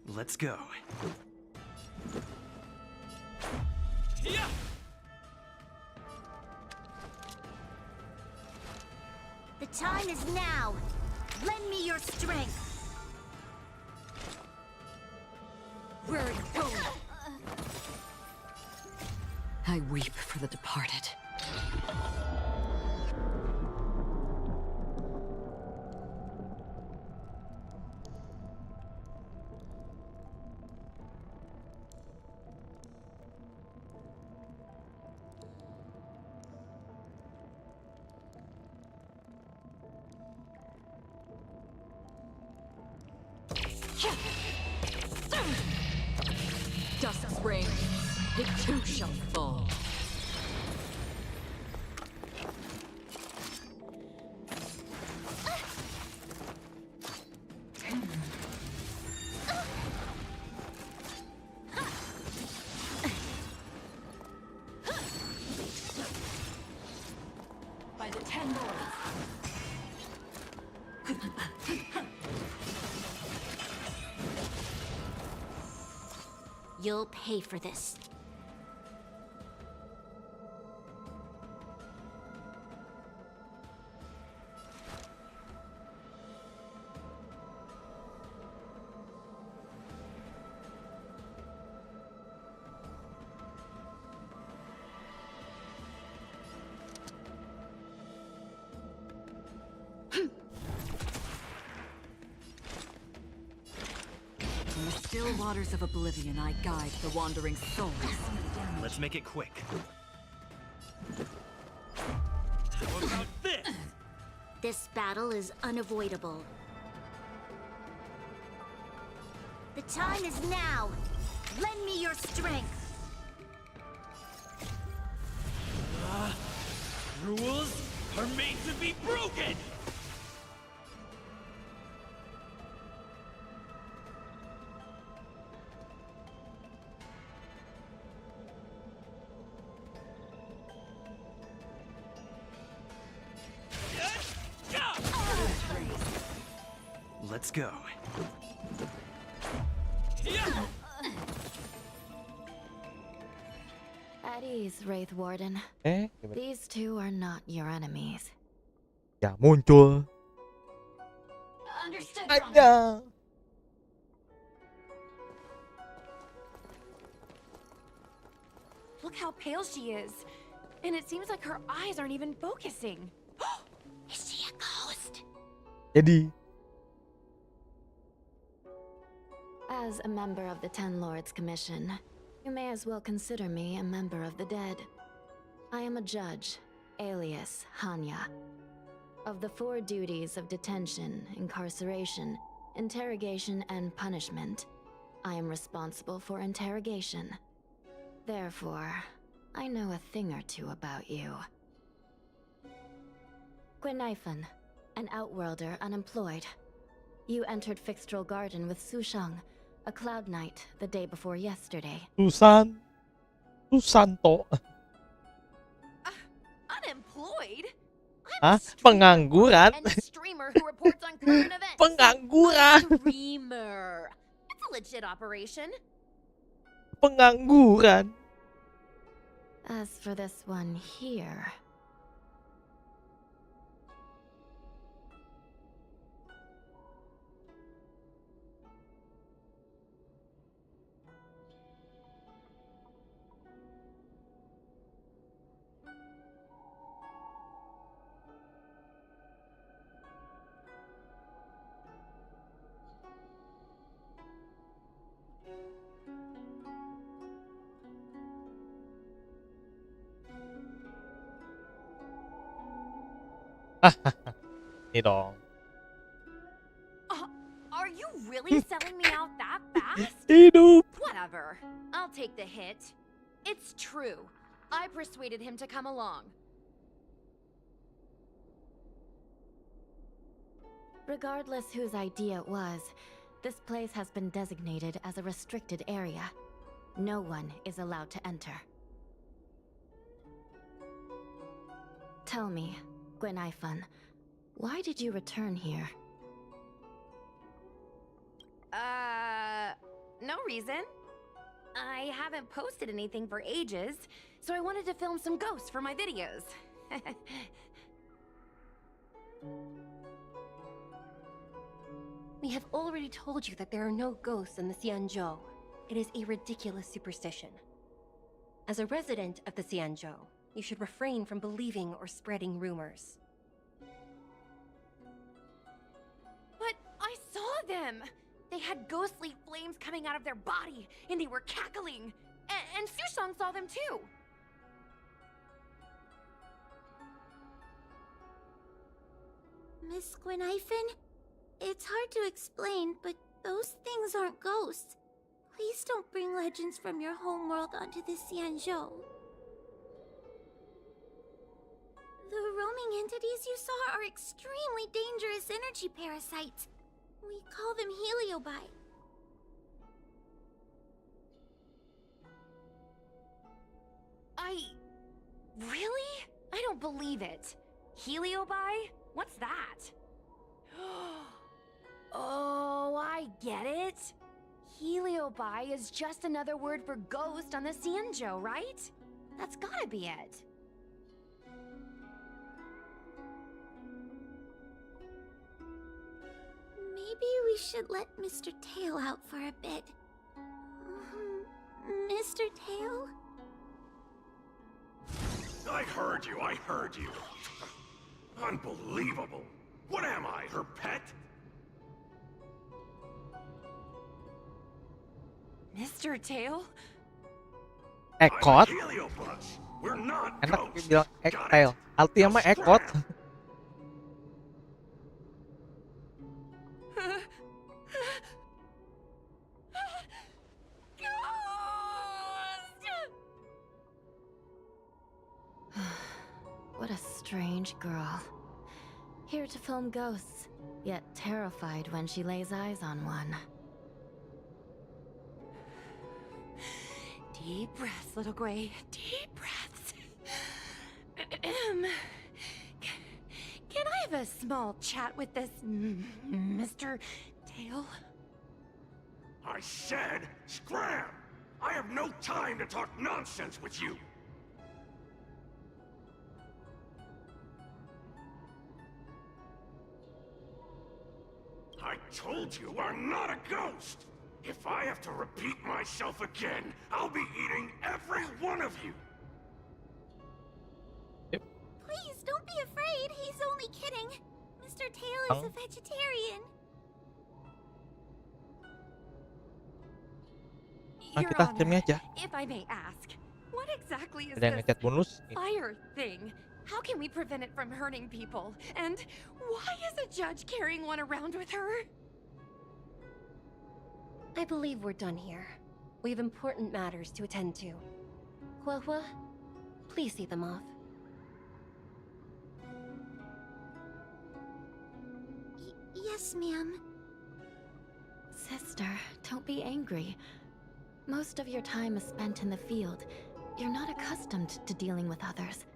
Let's go. The time is now. Lend me your strength. Where are you going? I weep for the departed. Dust's reign, it too shall fall. By the 10 lords. You'll pay for this. In the still waters of oblivion, I guide the wandering souls. Let's make it quick. What about this? This battle is unavoidable. The time is now. Lend me your strength. Rules are made to be broken! Let's go. At ease, Wraith Warden. Gimana? These two are not your enemies. Ya muncul. Understood. Ada. Look how pale she is. And it seems like her eyes aren't even focusing. Is she a ghost? Jadi. As a member of the Ten Lords Commission, you may as well consider me a member of the dead. I am a judge, alias Hanya. Of the 4 duties of detention, incarceration, interrogation, and punishment, I am responsible for interrogation. Therefore, I know a thing or two about you. Guinaifen, an outworlder unemployed. You entered Fixtral Garden with Sushang, a cloud knight, the day before yesterday. Susanto. Unemployed? Hah? Pengangguran? And a streamer who reports on current events. Pengangguran. Streamer. It's a legit operation. Pengangguran. As for this one here... Ini dong. Are you really selling me out that fast? Hidup. Whatever. I'll take the hit. It's true. I persuaded him to come along. Regardless whose idea it was, this place has been designated as a restricted area. No one is allowed to enter. Tell me, Guinaifen, why did you return here? No reason. I haven't posted anything for ages, so I wanted to film some ghosts for my videos. We have already told you that there are no ghosts in the Xianzhou. It is a ridiculous superstition. As a resident of the Xianzhou, you should refrain from believing or spreading rumors. But I saw them! They had ghostly flames coming out of their body, and they were cackling! And Sushang saw them too! Miss Guinaifen, it's hard to explain, but those things aren't ghosts. Please don't bring legends from your homeworld onto the Xianzhou. The roaming entities you saw are extremely dangerous energy parasites. We call them heliobi. Really? I don't believe it. Heliobi? What's that? Oh, I get it. Heliobi is just another word for ghost on the Xianzhou, right? That's gotta be it. Maybe we should let Mr. Tail out for a bit. Mr. Tail? I heard you. Unbelievable. What am I, her pet? Mr. Tail? Ekot. Heliobugs. We're not Enak ghosts. bilang Got ektail. it? Artinya Now mah ekot. scram. What a strange girl. Here to film ghosts, yet terrified when she lays eyes on one. Deep breaths, little Gray. Deep breaths. Can I have a small chat with this Mr. Tail? I said scram. I have no time to talk nonsense with you. I told you I'm not a ghost! If I have to repeat myself again, I'll be eating every one of you! Please, don't be afraid. He's only kidding. Mr. Tail is a vegetarian. Nah, Your kita Honor, streamnya aja. if I may ask, what exactly is Ada yang this ngechat bonus. fire thing? How can we prevent it from hurting people? And why is a judge carrying one around with her? I believe we're done here. We have important matters to attend to. Hua, please see them off. Yes, ma'am. Sister, don't be angry. Most of your time is spent in the field. You're not accustomed to dealing with others.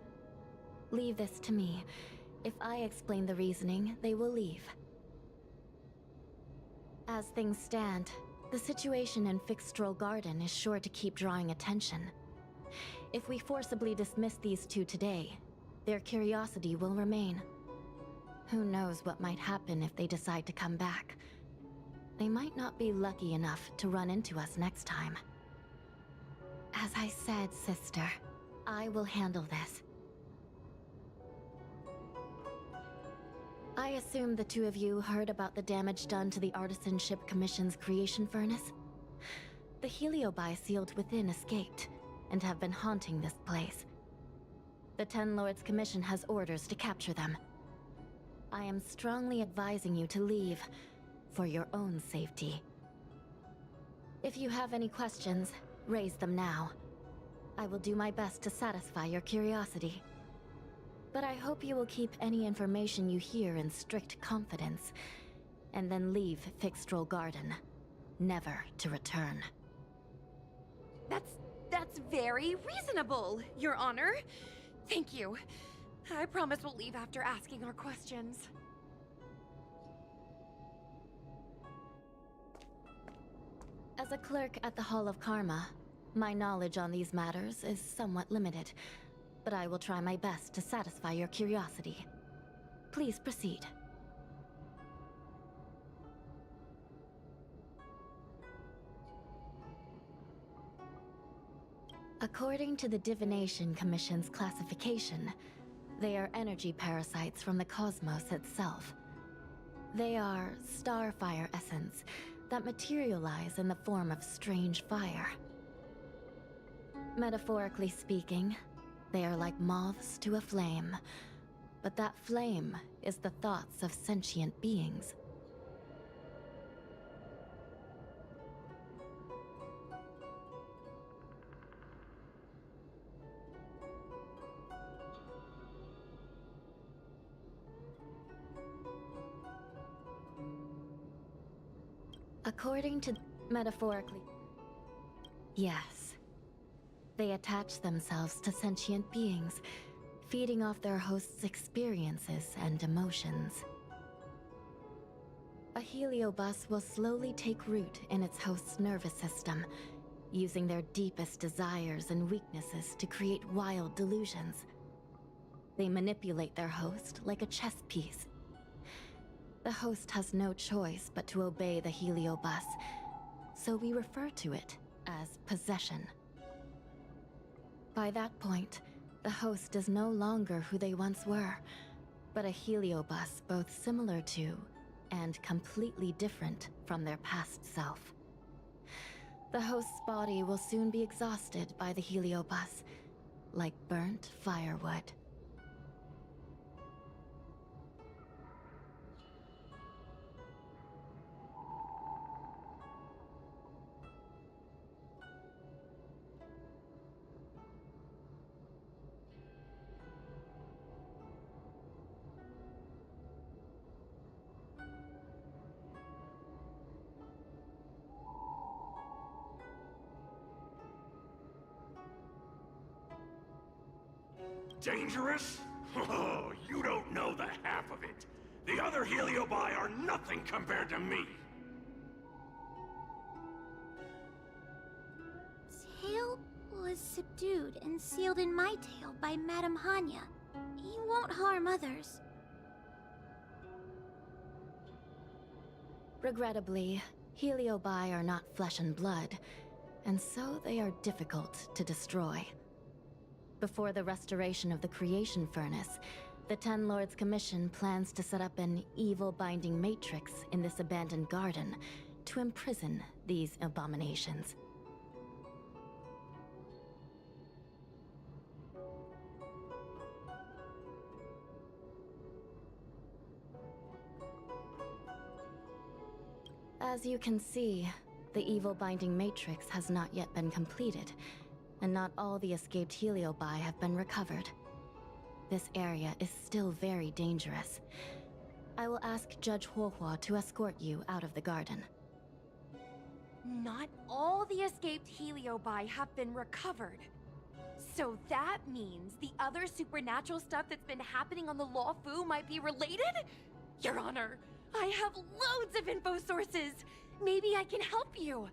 Leave this to me. If I explain the reasoning, they will leave. As things stand, the situation in Fixstrol Garden is sure to keep drawing attention. If we forcibly dismiss these two today, their curiosity will remain. Who knows what might happen if they decide to come back. They might not be lucky enough to run into us next time. As I said, sister, I will handle this. I assume the two of you heard about the damage done to the Artisanship Commission's creation furnace? The Heliobi sealed within escaped, and have been haunting this place. The Ten Lords Commission has orders to capture them. I am strongly advising you to leave, for your own safety. If you have any questions, raise them now. I will do my best to satisfy your curiosity. But I hope you will keep any information you hear in strict confidence, and then leave Fixstrol Garden, never to return. That's very reasonable, Your Honor. Thank you. I promise we'll leave after asking our questions. As a clerk at the Hall of Karma, my knowledge on these matters is somewhat limited, but I will try my best to satisfy your curiosity. Please proceed. According to the Divination Commission's classification, they are energy parasites from the cosmos itself. They are starfire essence that materialize in the form of strange fire. Metaphorically speaking, they are like moths to a flame, but that flame is the thoughts of sentient beings. According to metaphorically, yes. They attach themselves to sentient beings, feeding off their host's experiences and emotions. A heliobus will slowly take root in its host's nervous system, using their deepest desires and weaknesses to create wild delusions. They manipulate their host like a chess piece. The host has no choice but to obey the heliobus, so we refer to it as possession. By that point, the host is no longer who they once were, but a heliobus both similar to and completely different from their past self. The host's body will soon be exhausted by the heliobus, like burnt firewood. Dangerous? Oh, you don't know the half of it. The other Heliobi are nothing compared to me. Tail was subdued and sealed in my tail by Madame Hanya. He won't harm others. Regrettably, Heliobi are not flesh and blood, and so they are difficult to destroy. Before the restoration of the creation furnace, the Ten Lords Commission plans to set up an evil binding matrix in this abandoned garden to imprison these abominations. As you can see, the evil binding matrix has not yet been completed, and not all the escaped Heliobi have been recovered. This area is still very dangerous. I will ask Judge Huohua to escort you out of the garden. Not all the escaped Heliobi have been recovered. So that means the other supernatural stuff that's been happening on the Law Fu might be related? Your Honor, I have loads of info sources. Maybe I can help you.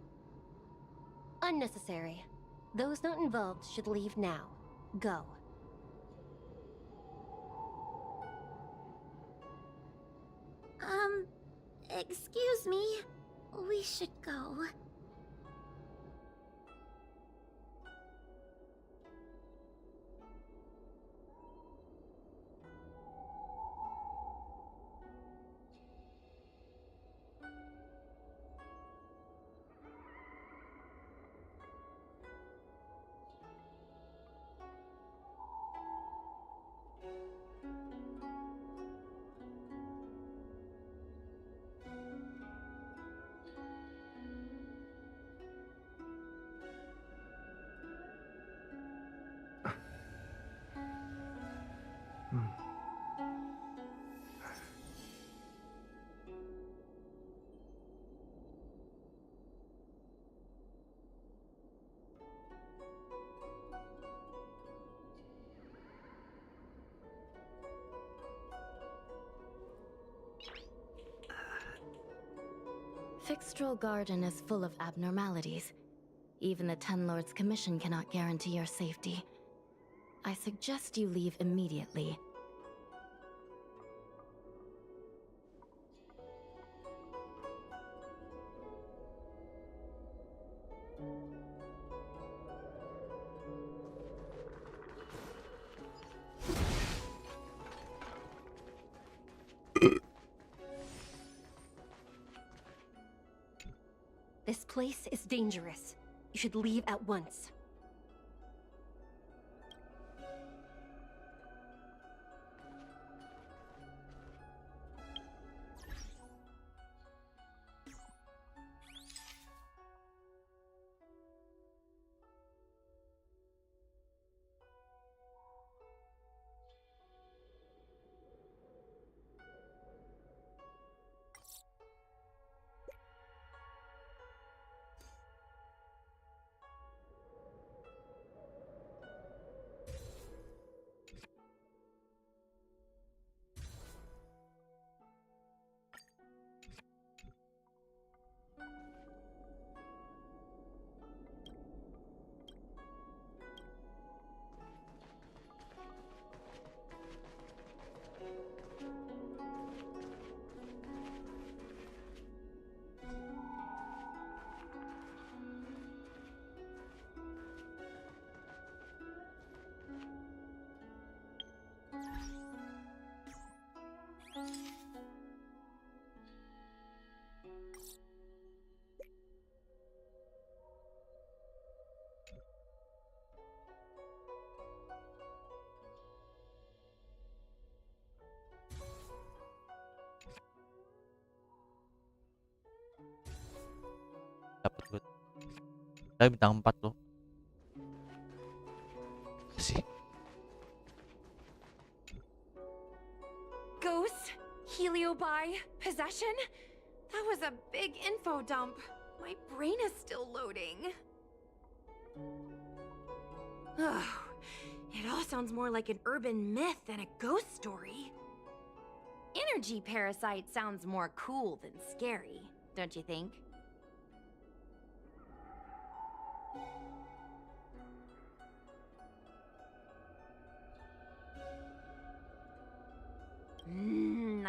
Unnecessary. Those not involved should leave now. Go. Excuse me. We should go. Fixtral Garden is full of abnormalities. Even the Ten Lords Commission cannot guarantee your safety. I suggest you leave immediately. This place is dangerous. You should leave at once. Dapat gue. Saya bintang 4 loh. Sih. Ghosts? Heliobi? Possession? That was a big info dump. My brain is still loading. Oh, it all sounds more like an urban myth than a ghost story. Energy parasite sounds more cool than scary, don't you think?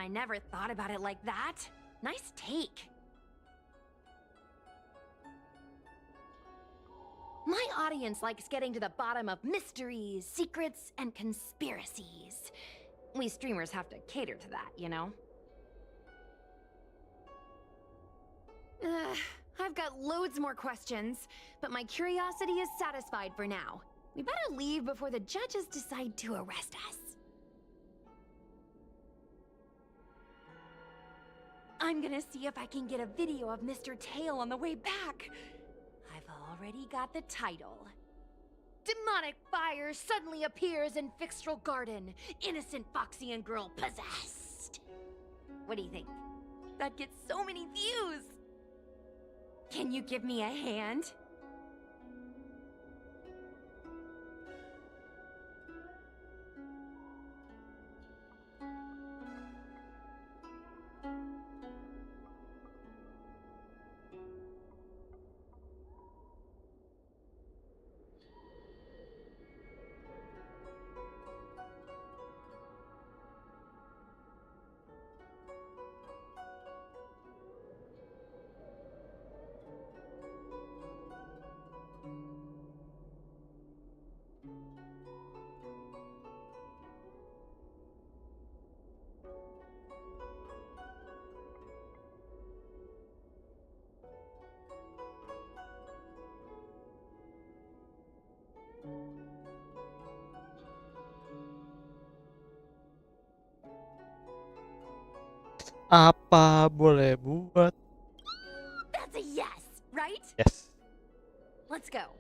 I never thought about it like that. Nice take. My audience likes getting to the bottom of mysteries, secrets, and conspiracies. We streamers have to cater to that, you know? I've got loads more questions, but my curiosity is satisfied for now. We better leave before the judges decide to arrest us. I'm gonna see if I can get a video of Mr. Tail on the way back. I've already got the title. Demonic fire suddenly appears in Fixtral Garden. Innocent Foxian girl possessed. What do you think? That gets so many views. Can you give me a hand? Apa boleh buat? That's a yes, right? Yes. Let's go.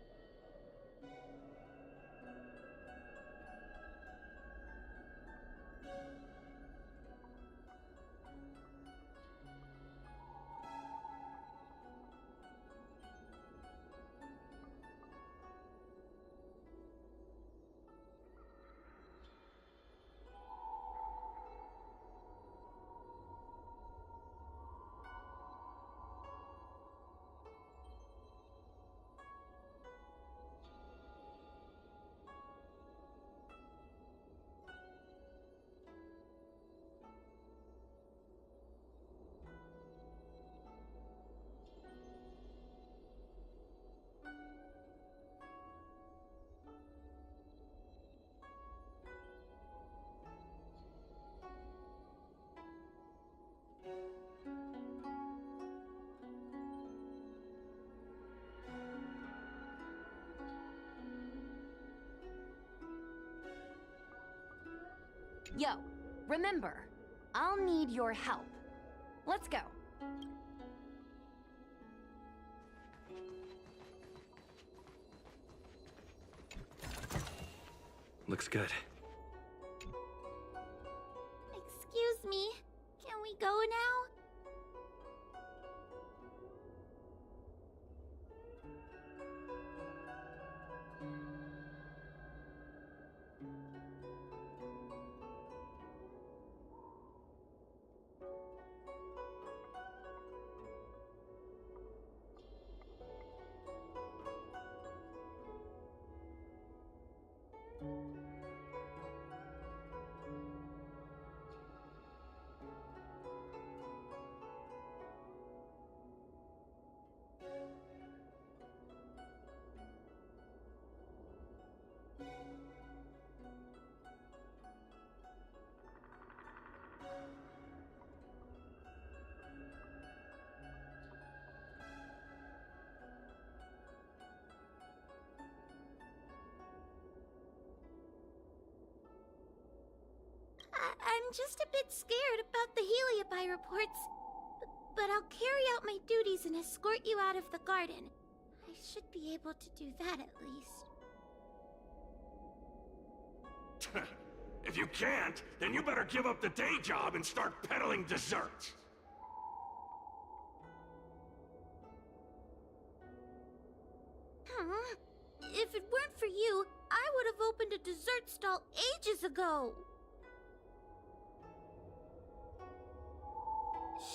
Yo, remember, I'll need your help. Let's go. Looks good. Excuse me, can we go now? just a bit scared about the Heliobi reports. But I'll carry out my duties and escort you out of the garden. I should be able to do that at least. If you can't, then you better give up the day job and start peddling desserts. If it weren't for you, I would have opened a dessert stall ages ago.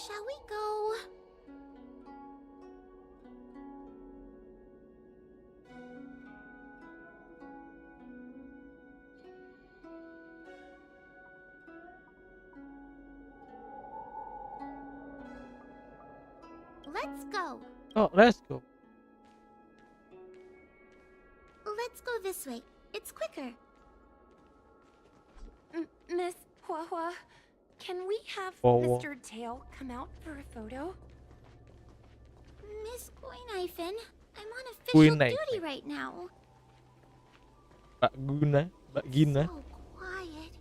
Shall we go? Let's go. Oh, let's go. Let's go this way. It's quicker. Miss Hua Hua, can we have Hua Hua. Mr. Tail come out for a photo? Miss Guinaifen, I'm on official Guinaifen. duty right now. Mbak Gina. So quiet.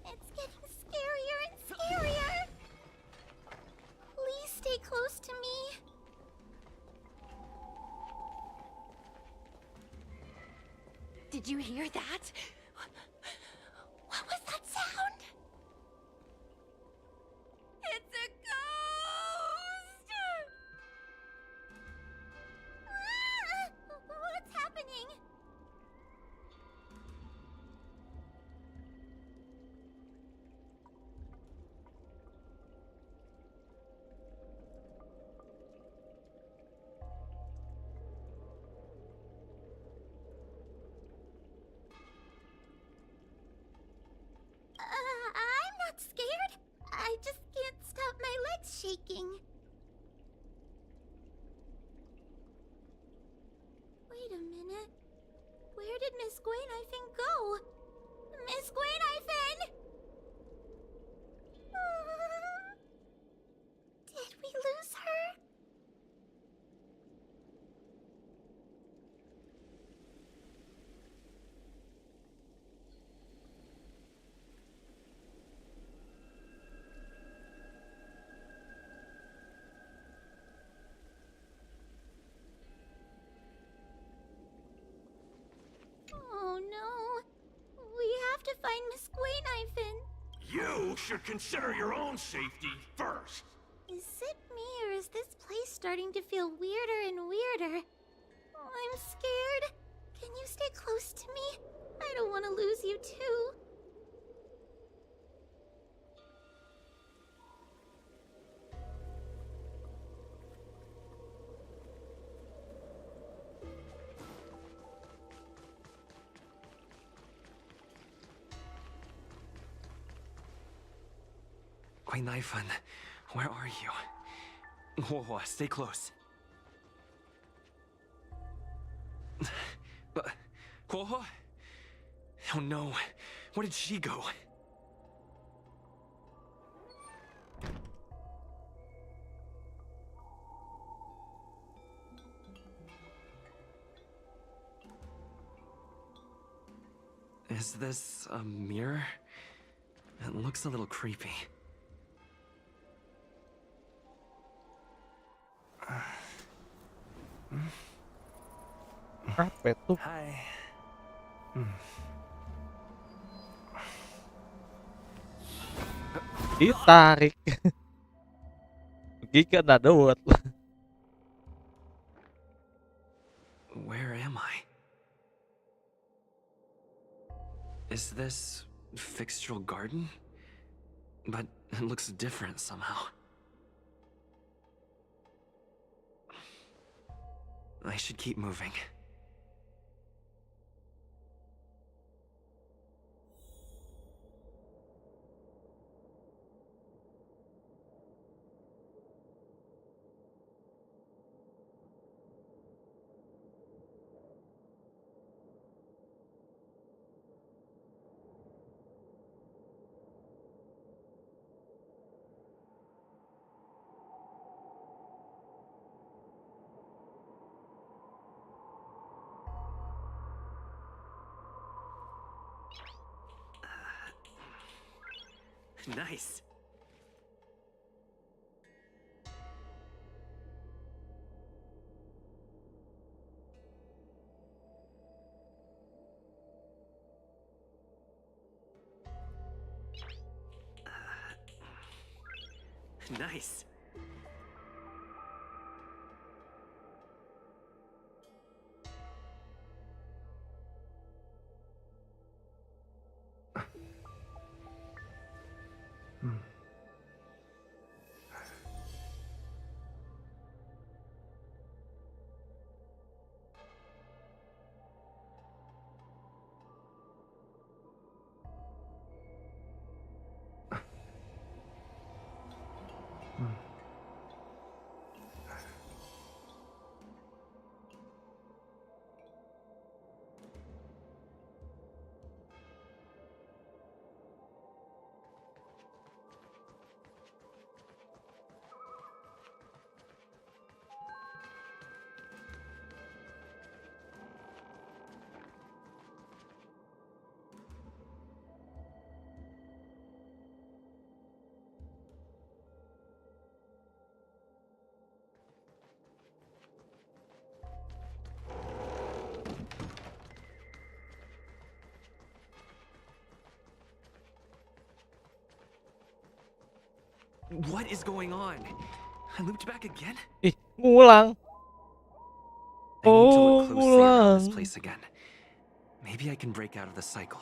It's getting scarier and scarier. Please stay close to me. Did you hear that? What was that sound? It's a ghost! What's happening? I'm not scared. I just can't stop my legs shaking. Wait a minute. Where did Miss Guinaifen go? Miss Guinaifen! Did we lose her? Oh no. We have to find Miss Guinaifen. You should consider your own safety first. Is it me or is this place starting to feel weirder and weirder? I'm scared. Can you stay close to me? I don't want to lose you too. Guinaifen, where are you? Whoa, stay close. Whoa? Oh no, where did she go? Is this a mirror? It looks a little creepy. Apa itu? Hi. Ditarik. Pergi ke Nadawat. Where am I? Is this Fixtural Garden? But it looks different somehow. I should keep moving. Nice. Nice. What is going on? I looped back again? Ih, ngulang. I need to Oh, look closely around this ngulang. place again. Maybe I can break out of the cycle.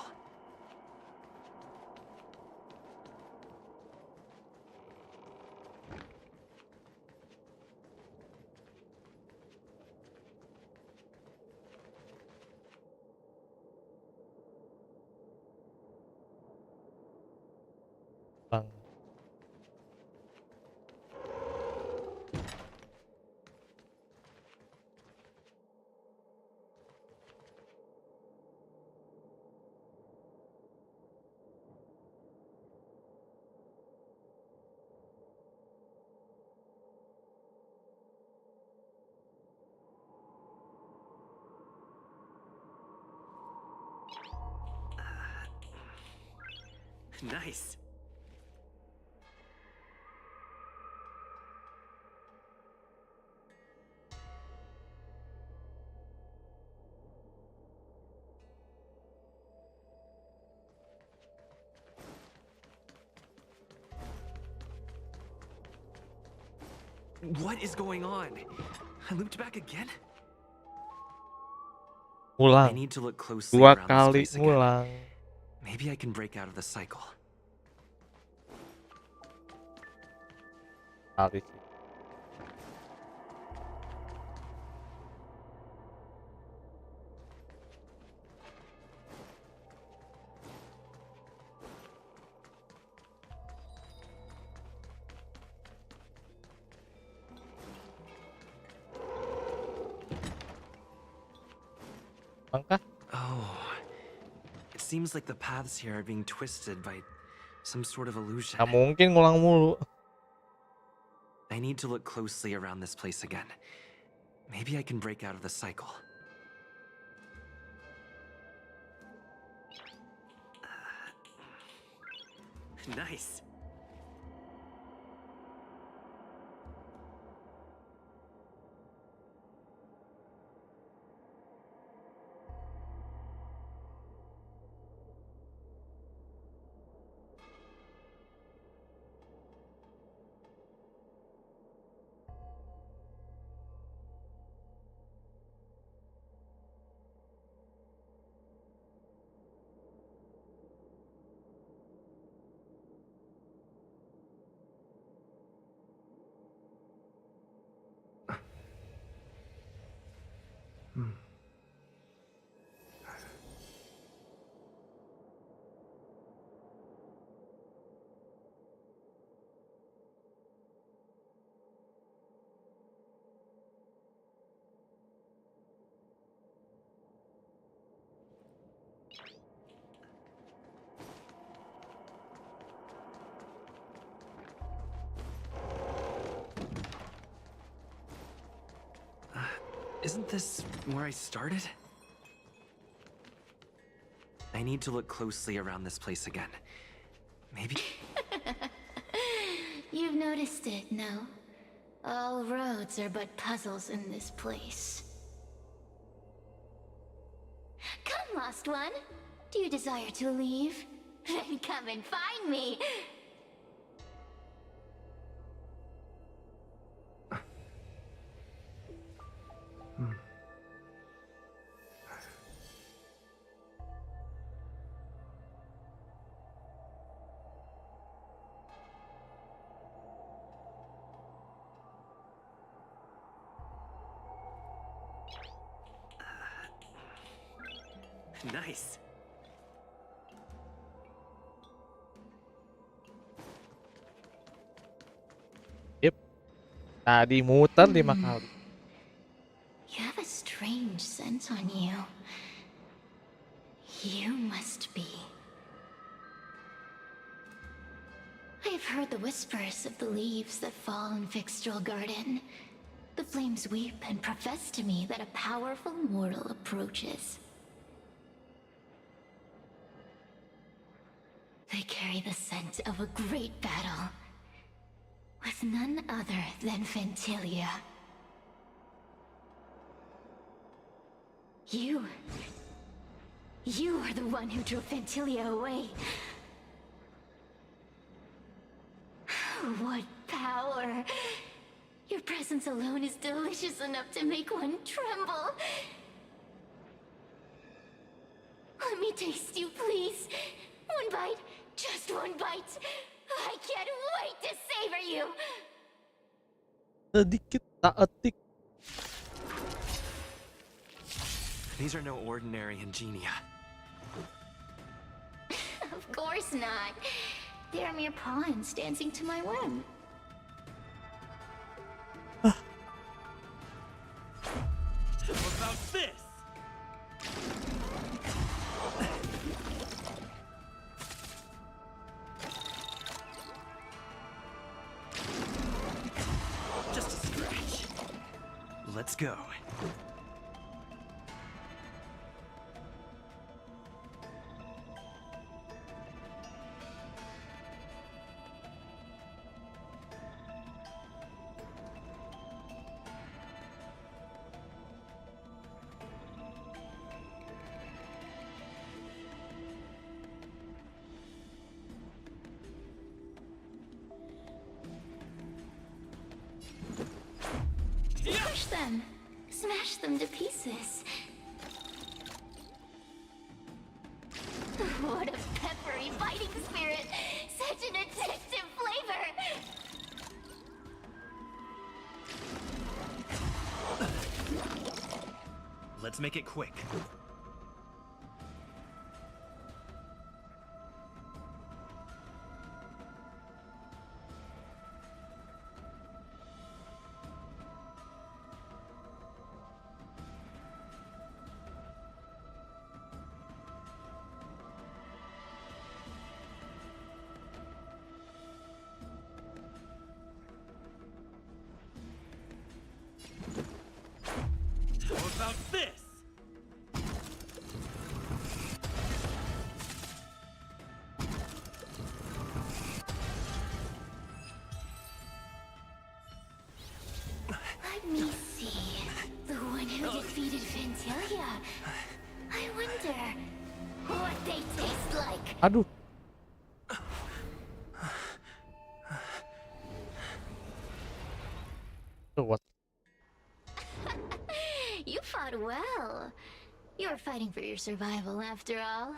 Vang. Nice. What is going on? I looped back again? I Ngulang. need to look closely Dua around this kali place again. ngulang. Maybe I can break out of the cycle. Habis. Maka? Oh. It seems like the paths here are being twisted by some sort of illusion. Nggak mungkin ngulang mulu. I need to look closely around this place again. Maybe I can break out of the cycle. Nice. Isn't this where I started? I need to look closely around this place again. Maybe... You've noticed it, no? All roads are but puzzles in this place. Come, lost one. Do you desire to leave? Then come and find me. Nice. Tadi muter 5 kali. You have a strange scent on you. You must be. I have heard the whispers of the leaves that fall in Fixtral Garden. The flames weep and profess to me that a powerful mortal approaches. They carry the scent of a great battle, with none other than Ventilia. You are the one who drove Ventilia away. What power! Your presence alone is delicious enough to make one tremble. Let me taste you, please. One bite, just one bite. I can't wait to savor you. Sedikit tak etik. These are no ordinary ingenia. Of course not. They are mere pawns dancing to my whim. What about this? Just a scratch. Let's go. Crush them. Smash them to pieces. What a peppery fighting spirit! Such an addictive flavor! Let's make it quick. What about this? Let me see. The one who defeated Ventilia. I wonder what they taste like. Aduh. What? You fought well. You were fighting for your survival after all.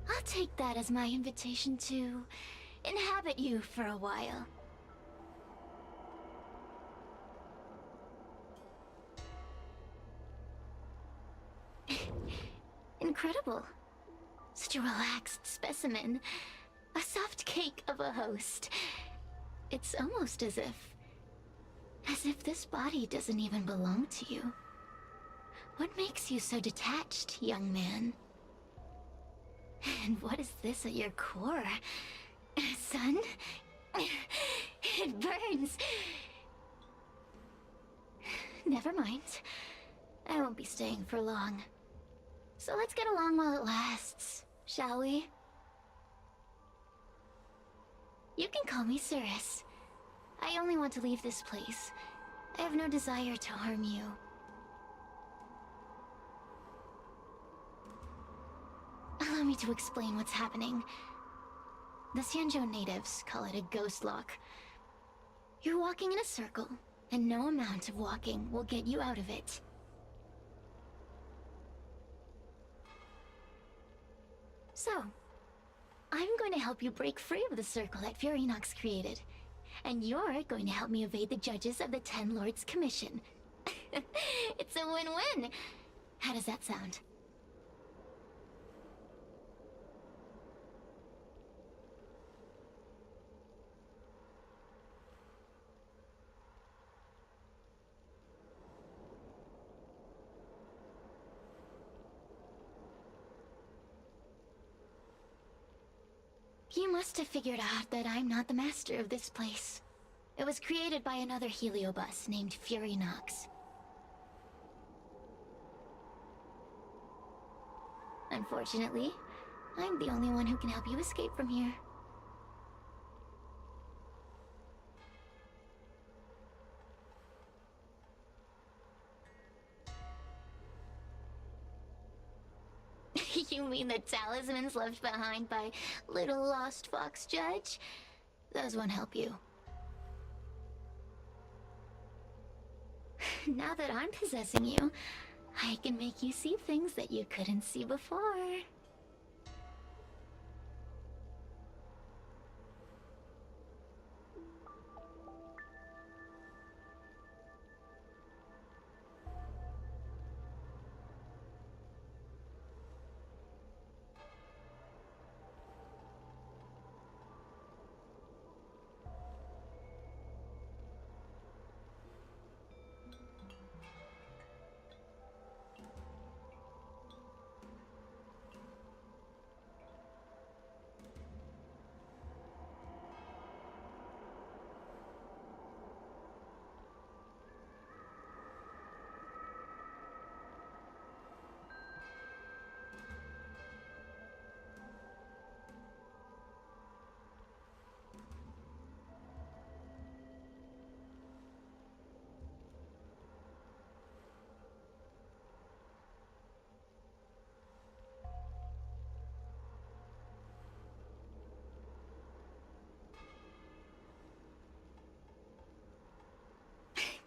I'll take that as my invitation to inhabit you for a while. Incredible. Such a relaxed specimen. A soft cake of a host. It's almost as if this body doesn't even belong to you. What makes you so detached, young man? And what is this at your core? Sun? It burns. Never mind. I won't be staying for long. So let's get along while it lasts, shall we? You can call me Cirrus. I only want to leave this place. I have no desire to harm you. Allow me to explain what's happening. The Xianzhou natives call it a ghost lock. You're walking in a circle, and no amount of walking will get you out of it. So, I'm going to help you break free of the circle that Furinox created. And you're going to help me evade the judges of the Ten Lords Commission. It's a win-win! How does that sound? You must have figured out that I'm not the master of this place. It was created by another heliobus named Furinox. Unfortunately, I'm the only one who can help you escape from here. You mean the talismans left behind by little lost fox judge? Those won't help you. Now that I'm possessing you, I can make you see things that you couldn't see before.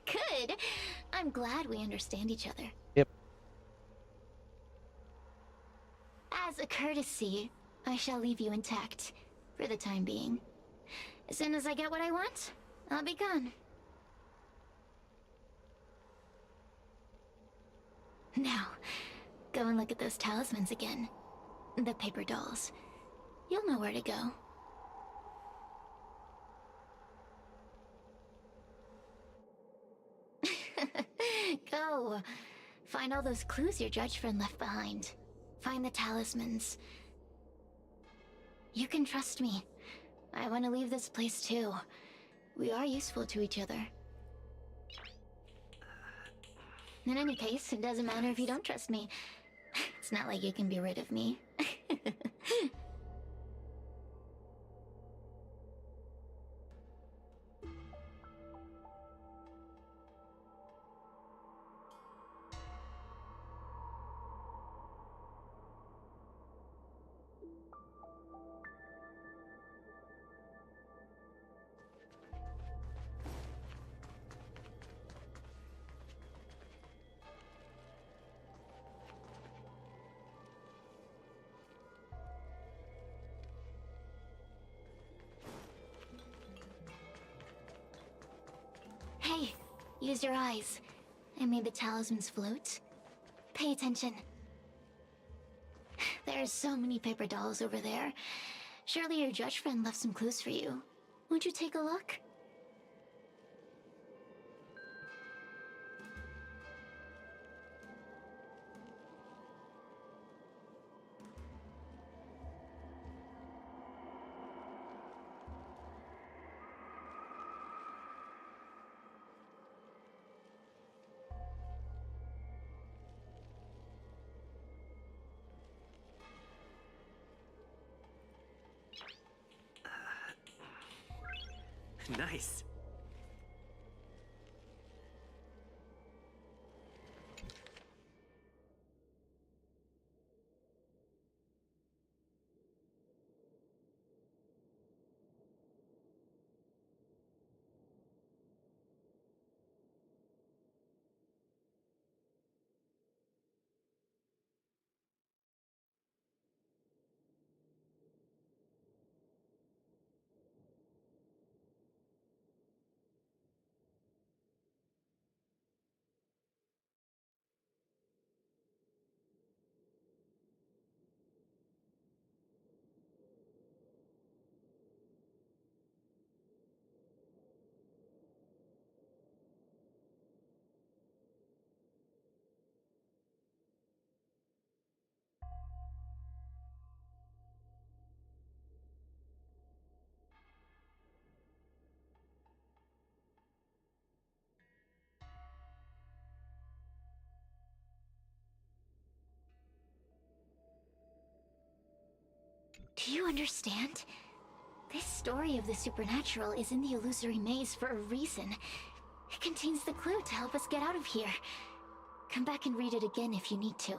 Good. I'm glad we understand each other. Yep. As a courtesy, I shall leave you intact for the time being. As soon as I get what I want, I'll be gone. Now, go and look at those talismans again. The paper dolls. You'll know where to go. Go. Find all those clues your judge friend left behind. Find the talismans. You can trust me. I want to leave this place too. We are useful to each other. In any case, it doesn't matter if you don't trust me. It's not like you can be rid of me. Hey, use your eyes. I made the talismans float. Pay attention. There's so many paper dolls over there. Surely your judge friend left some clues for you. Won't you take a look? Nice. Do you understand? This story of the supernatural is in the illusory maze for a reason. It contains the clue to help us get out of here. Come back and read it again if you need to.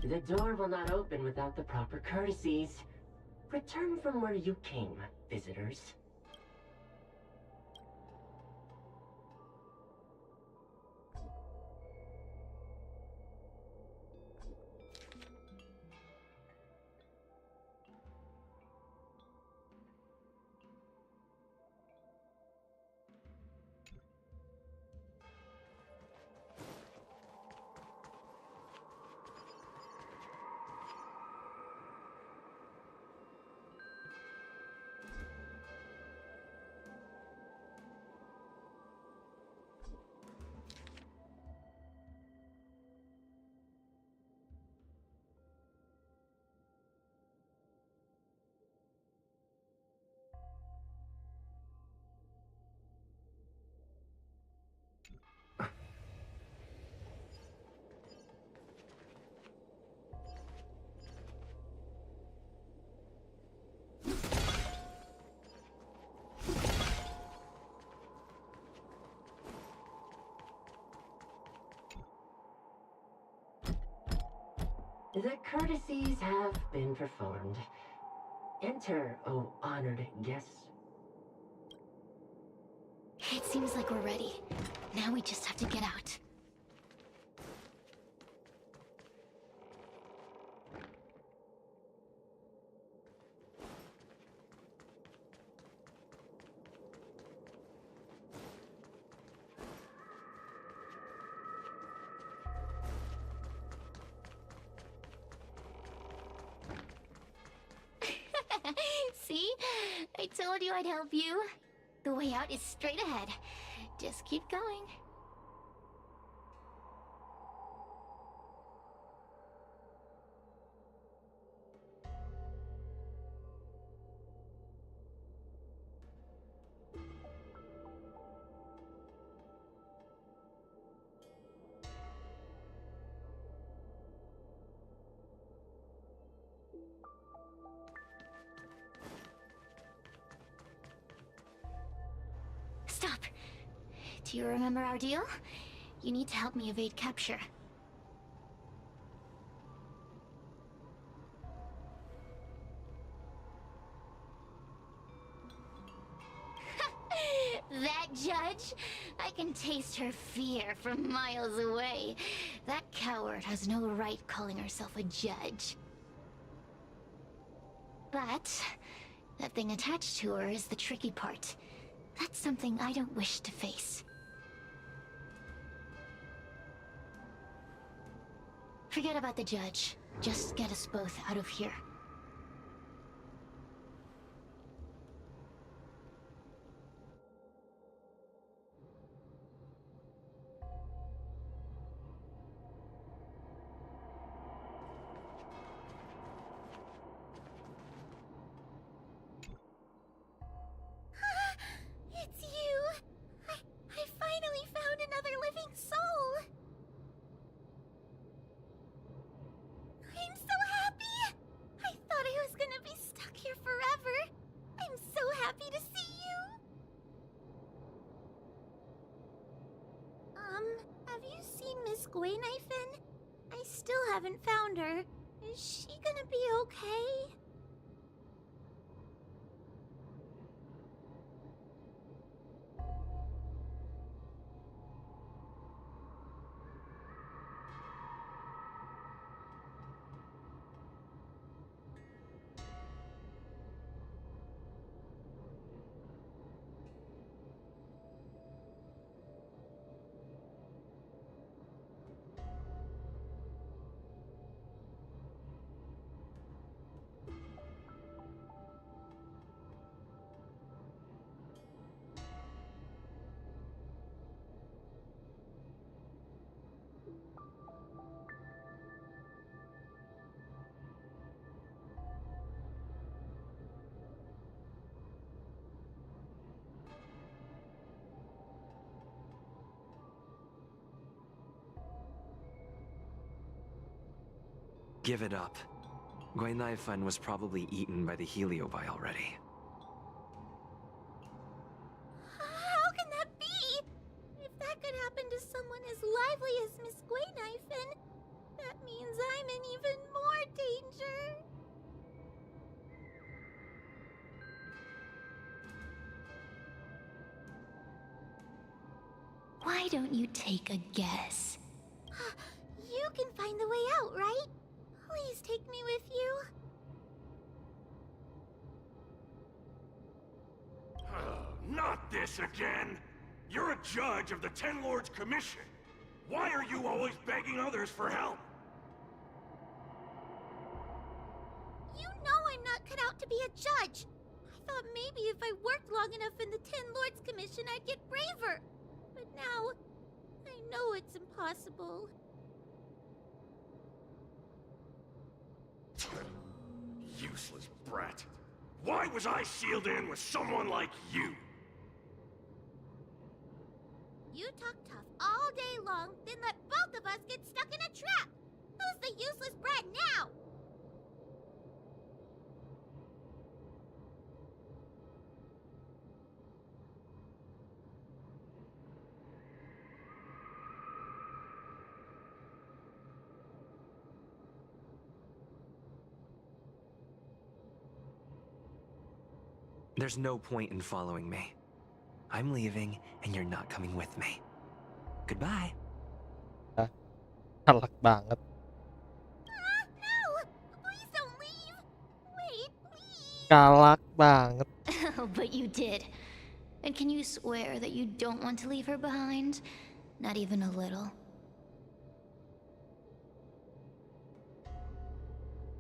The door will not open without the proper courtesies. Return from where you came, visitors. The courtesies have been performed. Enter, O honored guests. It seems like we're ready. Now we just have to get out. See? I told you I'd help you. The way out is straight ahead. Just keep going. Stop. Do you remember our deal? You need to help me evade capture. That judge? I can taste her fear from miles away. That coward has no right calling herself a judge. But that thing attached to her is the tricky part. That's something I don't wish to face. Forget about the judge. Just get us both out of here. It's you! I finally found another living soul! Gwaynaifen? I still haven't found her. Is she gonna be okay? Give it up. Gwaynaifen was probably eaten by the heliobi already. How can that be? If that could happen to someone as lively as Miss Gwaynaifen, that means I'm in even more danger. Why don't you take a guess? You can find the way out, right? Please take me with you. Not this again! You're a judge of the Ten Lords Commission. Why are you always begging others for help? You know I'm not cut out to be a judge. I thought maybe if I worked long enough in the Ten Lords Commission, I'd get braver. But now, I know it's impossible. Useless brat. Why was I sealed in with someone like you? You talk tough all day long, then let both of us get stuck in a trap. Who's the useless brat now? There's no point in following me. I'm leaving, and you're not coming with me. Goodbye. Galak banget. No! Please don't leave! Wait, please! Galak banget. Oh, but you did. And can you swear that you don't want to leave her behind? Not even a little.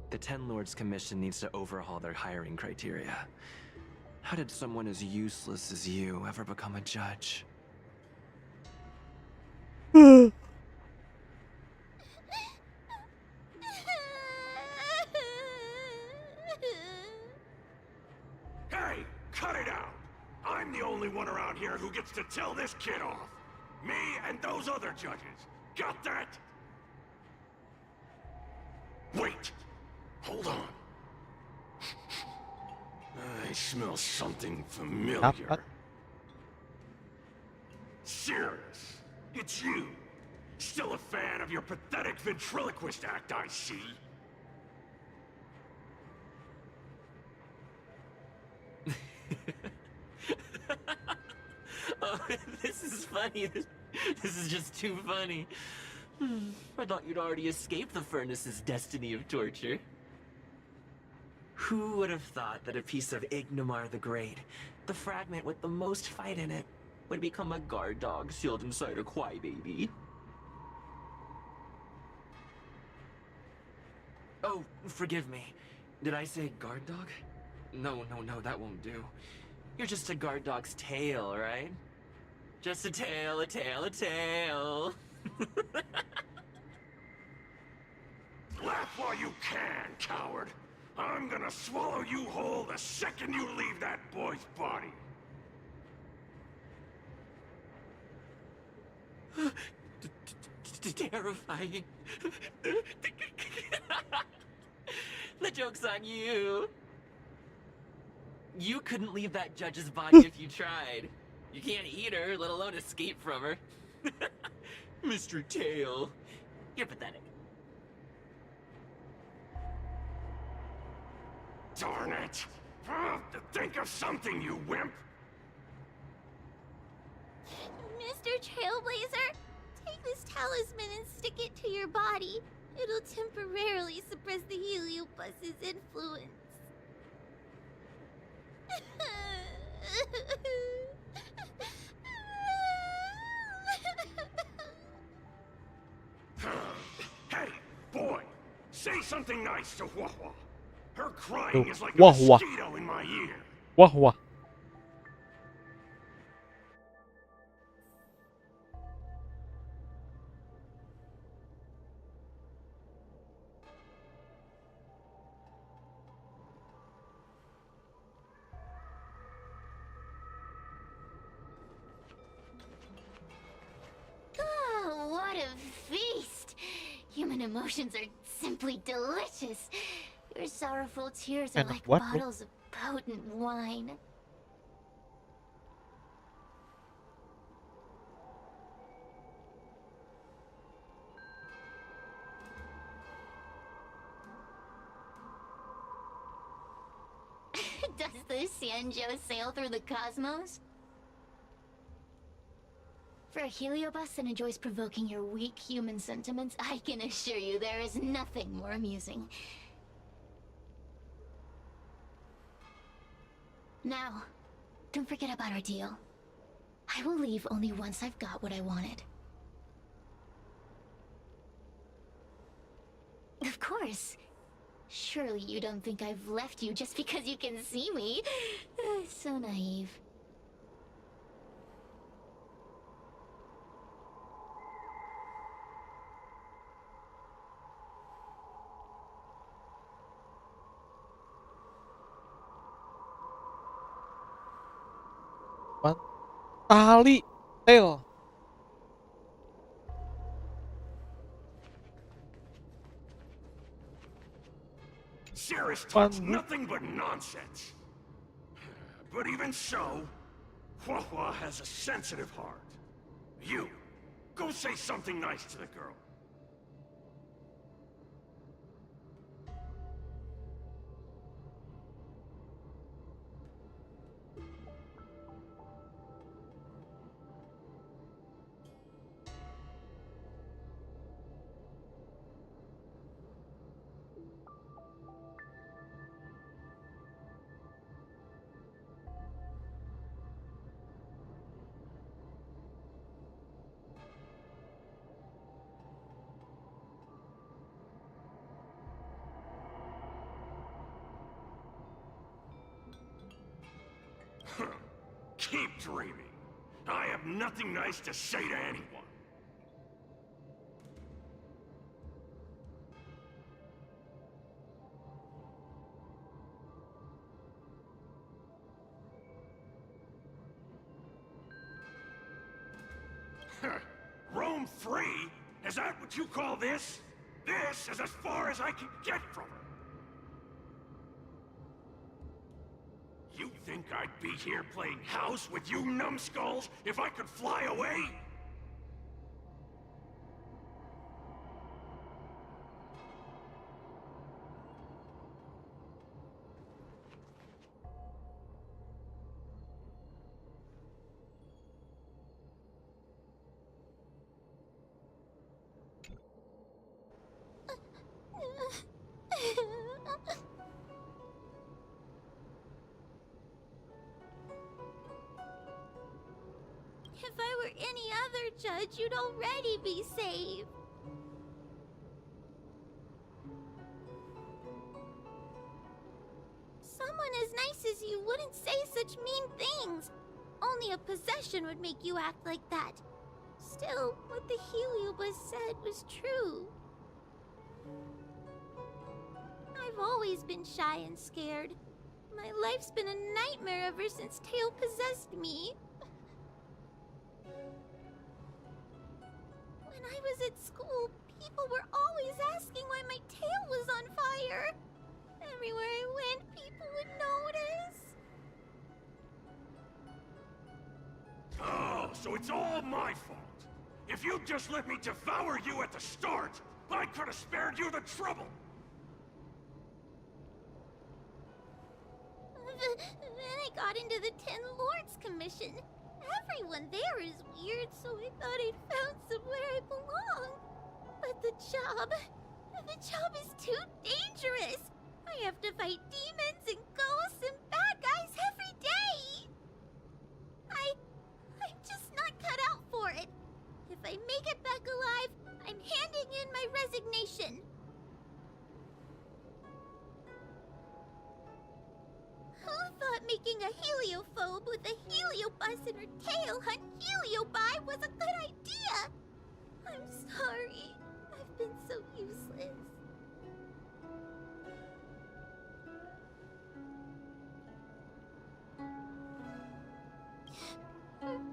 The Ten Lords Commission needs to overhaul their hiring criteria. How did someone as useless as you ever become a judge? Hey, cut it out! I'm the only one around here who gets to tell this kid off. Me and those other judges. Got that? Wait! Hold on. I smell something familiar. Apa? Serious. It's you. Still a fan of your pathetic ventriloquist act, I see. Oh, this is funny. This is just too funny. I thought you'd already escaped the furnace's destiny of torture. Who would have thought that a piece of Ignomar the Great, the fragment with the most fight in it, would become a guard dog sealed inside a crybaby? Oh, forgive me. Did I say guard dog? No, that won't do. You're just a guard dog's tail, right? Just a tail, a tail, a tail. Laugh while you can, coward. I'm gonna swallow you whole the second you leave that boy's body. Terrifying. The joke's on you. You couldn't leave that judge's body if you tried. You can't eat her, let alone escape from her. Mr. Tail, You're pathetic. Darn it! Think of something, you wimp! Mr. Trailblazer, take this talisman and stick it to your body. It'll temporarily suppress the heliobus's influence. Hey, boy! Say something nice to Wahwa. Her crying is like a Wahwa. mosquito in my ear. Wah. Oh, what a feast! Human emotions are simply delicious. Your sorrowful tears are And like what? bottles of potent wine. Does the Xianzhou sail through the cosmos? For a heliobus that enjoys provoking your weak human sentiments, I can assure you there is nothing more amusing. Now, don't forget about our deal. I will leave only once I've got what I wanted. Of course. Surely you don't think I've left you just because you can see me. So naive. Tali, tail. Cirrus talks One- nothing but nonsense. But even so, Hua has a sensitive heart. You, go say something nice to the girl. Keep dreaming. I have nothing nice to say to anyone. Roam free? Is that what you call this? This is as far as I can get from her. You think I'd be here playing house with you numbskulls if I could fly away? If I were any other judge, you'd already be saved. Someone as nice as you wouldn't say such mean things. Only a possession would make you act like that. Still, what the heliobus said was true. I've always been shy and scared. My life's been a nightmare ever since Tail possessed me. When I was at school, people were always asking why my tail was on fire. Everywhere I went, people would notice. Oh, so it's all my fault. If you'd just let me devour you at the start, I could have spared you the trouble. Then I got into the Ten Lords Commission. Everyone there is weird, so I thought I'd found somewhere I belong. But the job is too dangerous. I have to fight demons and ghosts and bad guys every day. I'm just not cut out for it. If I make it back alive, I'm handing in my resignation. Who thought making a heliophobe with a heliobus in her tail hunt heliobi was a good idea? I'm sorry. I've been so useless.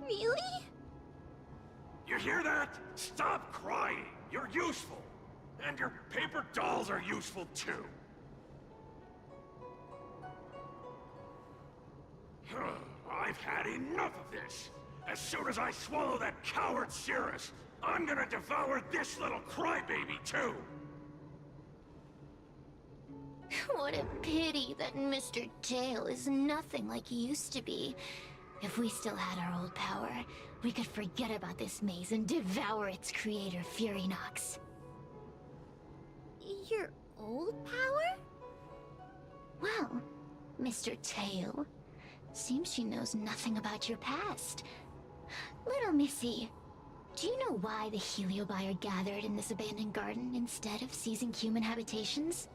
Really? You hear that? Stop crying. You're useful. And your paper dolls are useful too. I've had enough of this. As soon as I swallow that coward Cirrus, I'm gonna devour this little crybaby too. What a pity that Mr. Tail is nothing like he used to be. If we still had our old power, we could forget about this maze and devour its creator, Furynox. Your old power? Well, Mr. Tail, seems she knows nothing about your past. Little Missy, do you know why the heliobi are gathered in this abandoned garden instead of seizing human habitations?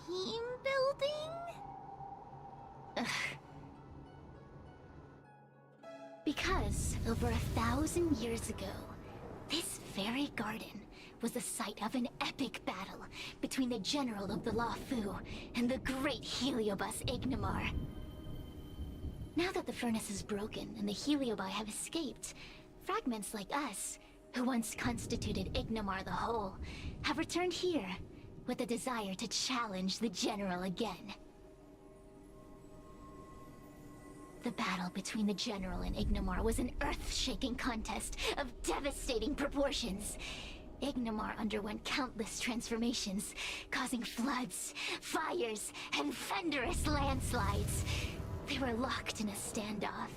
Team building? Ugh. Because over 1,000 years ago, this very garden was the site of an epic battle between the general of the Luofu and the great heliobus Ignamar. Now that the furnace is broken and the heliobi have escaped, fragments like us, who once constituted Ignamar the Whole, have returned here with a desire to challenge the general again. The battle between the general and Ignamar was an earth-shaking contest of devastating proportions. Ignamar underwent countless transformations, causing floods, fires, and thunderous landslides. They were locked in a standoff.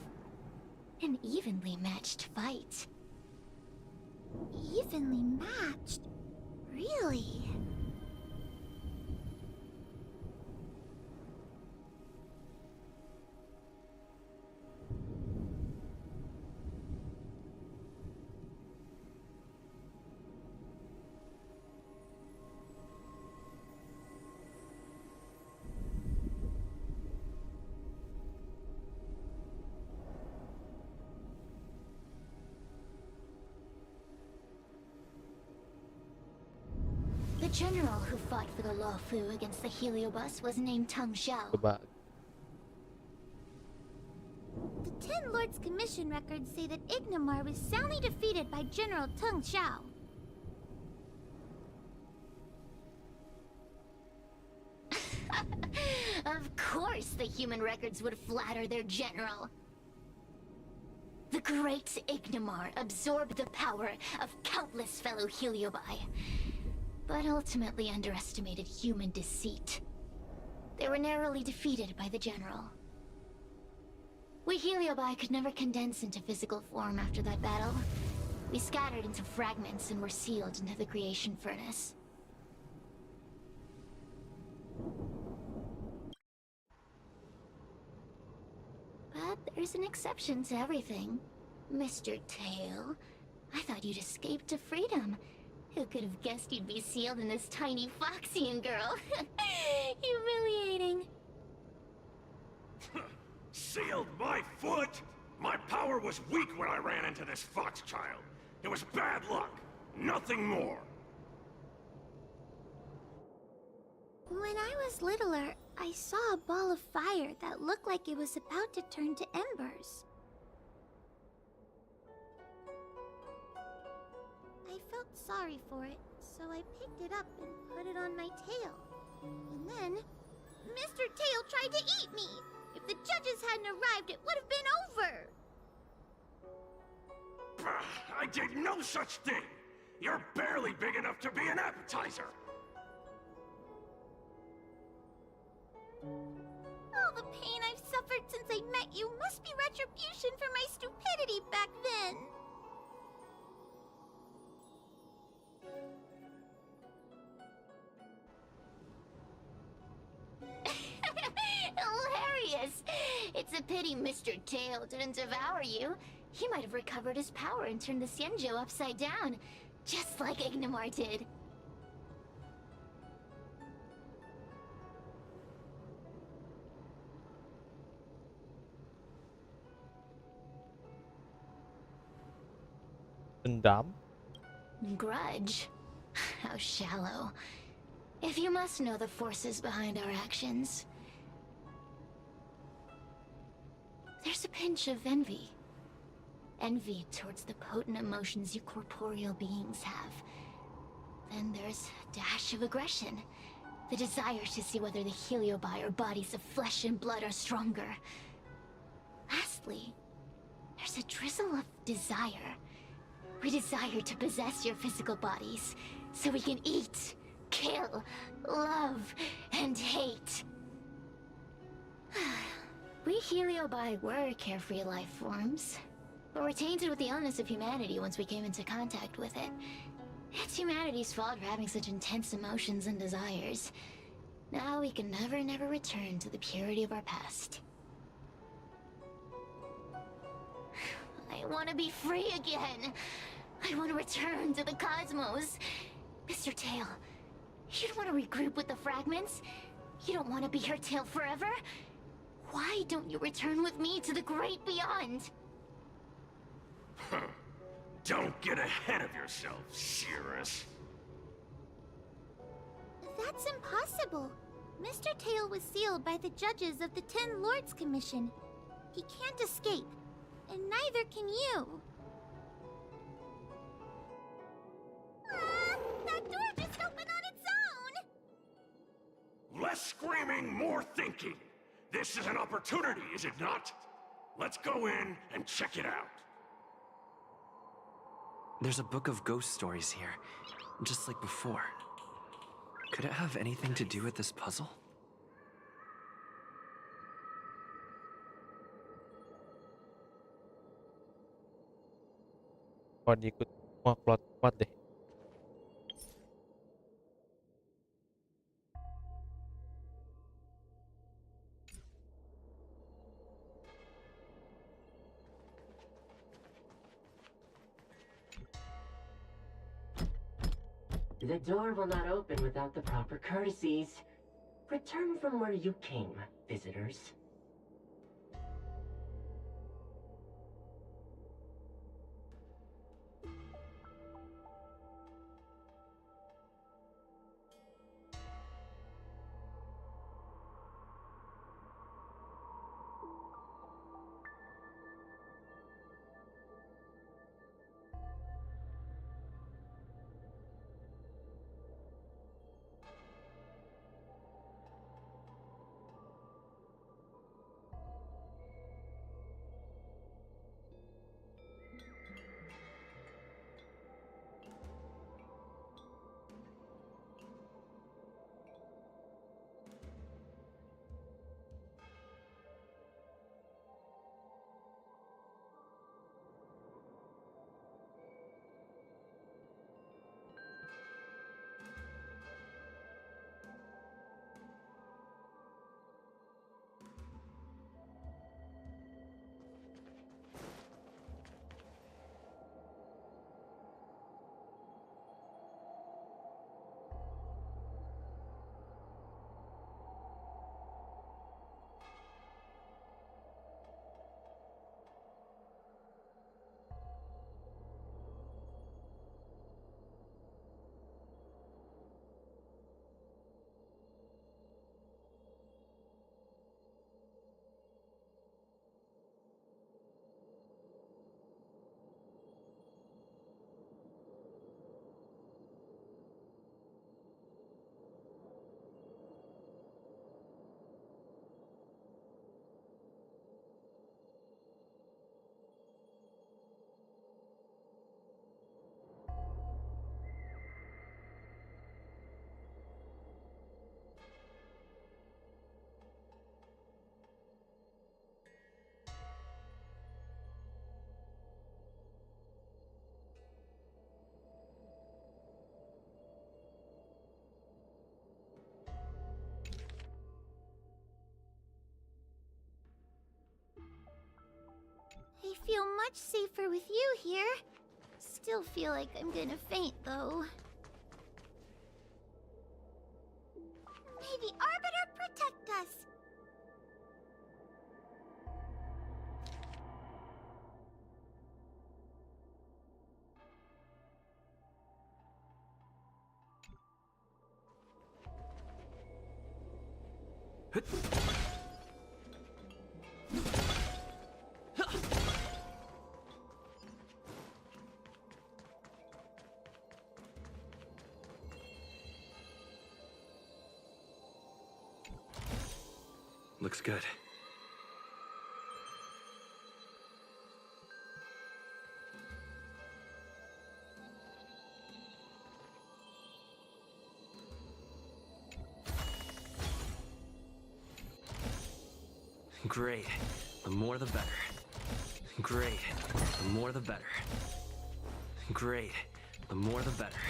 An evenly matched fight. Evenly matched? Really? The general who fought for the Luofu against the heliobus was named Tung Xiao. Coba. The Ten Lords Commission records say that Ignamar was soundly defeated by General Tung Xiao. Of course the human records would flatter their general. The great Ignamar absorbed the power of countless fellow heliobi, but ultimately underestimated human deceit. They were narrowly defeated by the general. We heliobi could never condense into physical form after that battle. We scattered into fragments and were sealed into the creation furnace. But there's an exception to everything. Mr. Tail, I thought you'd escaped to freedom. Who could have guessed you'd be sealed in this tiny Foxian girl? Humiliating. Sealed my foot? My power was weak when I ran into this fox child. It was bad luck. Nothing more. When I was littler, I saw a ball of fire that looked like it was about to turn to embers. I felt sorry for it, so I picked it up and put it on my tail. And then, Mr. Tail tried to eat me! If the judges hadn't arrived, it would have been over! I did no such thing! You're barely big enough to be an appetizer! All the pain I've suffered since I met you must be retribution for my stupidity back then. Hilarious! It's a pity Mr. Tail didn't devour you. He might have recovered his power and turned the Xianzhou upside down, just like Ignomar did. Dendam? Grudge? How shallow. If you must know the forces behind our actions, there's a pinch of envy. Envy towards the potent emotions you corporeal beings have. Then there's a dash of aggression. The desire to see whether the Heliobi or bodies of flesh and blood are stronger. Lastly, there's a drizzle of desire. We desire to possess your physical bodies, so we can eat, kill, love, and hate. We Heliobi were carefree life forms, but were tainted with the illness of humanity once we came into contact with it. It's humanity's fault for having such intense emotions and desires. Now we can never return to the purity of our past. I want to be free again. I want to return to the cosmos. Mr. Tail, you don't want to regroup with the fragments? You don't want to be her tail forever? Why don't you return with me to the great beyond? Don't get ahead of yourself, Cirrus. That's impossible. Mr. Tail was sealed by the judges of the Ten Lords Commission. He can't escape, and neither can you. That door just opened on its own! Less screaming, more thinking. This is an opportunity, is it not? Let's go in and check it out. There's a book of ghost stories here, just like before. Could it have anything to do with this puzzle? Oh, diikut semua plot kuat deh. The door will not open without the proper courtesies. Return from where you came, visitors. feel much safer with you here. Still feel like I'm gonna faint, though. May the Arbiter protect us! Looks good. Great. The more the better. Great. The more the better. Great. The more the better.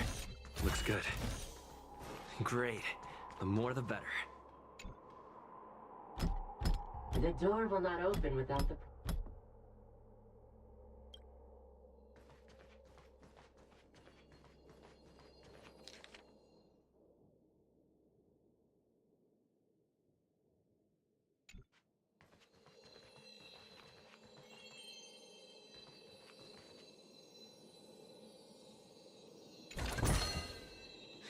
Looks good. Great. The more the better. The door will not open without the...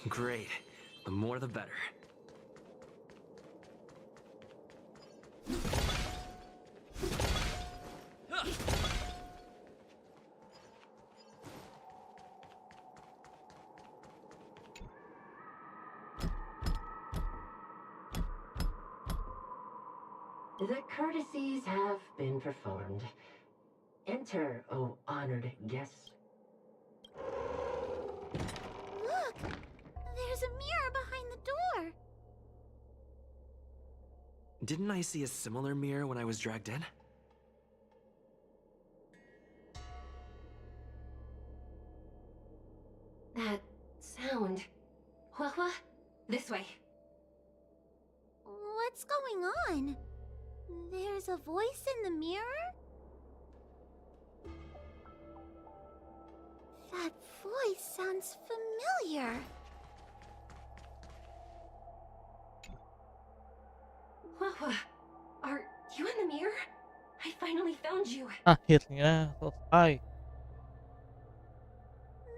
Great. The more the better. The courtesies have been performed. Enter, O honored guest. Look! There's a mirror behind the door! Didn't I see a similar mirror when I was dragged in? That sound. What? This way. What's going on? There's a voice in the mirror? That voice sounds familiar. What? Are you in the mirror? I finally found you. Akhirnya selesai.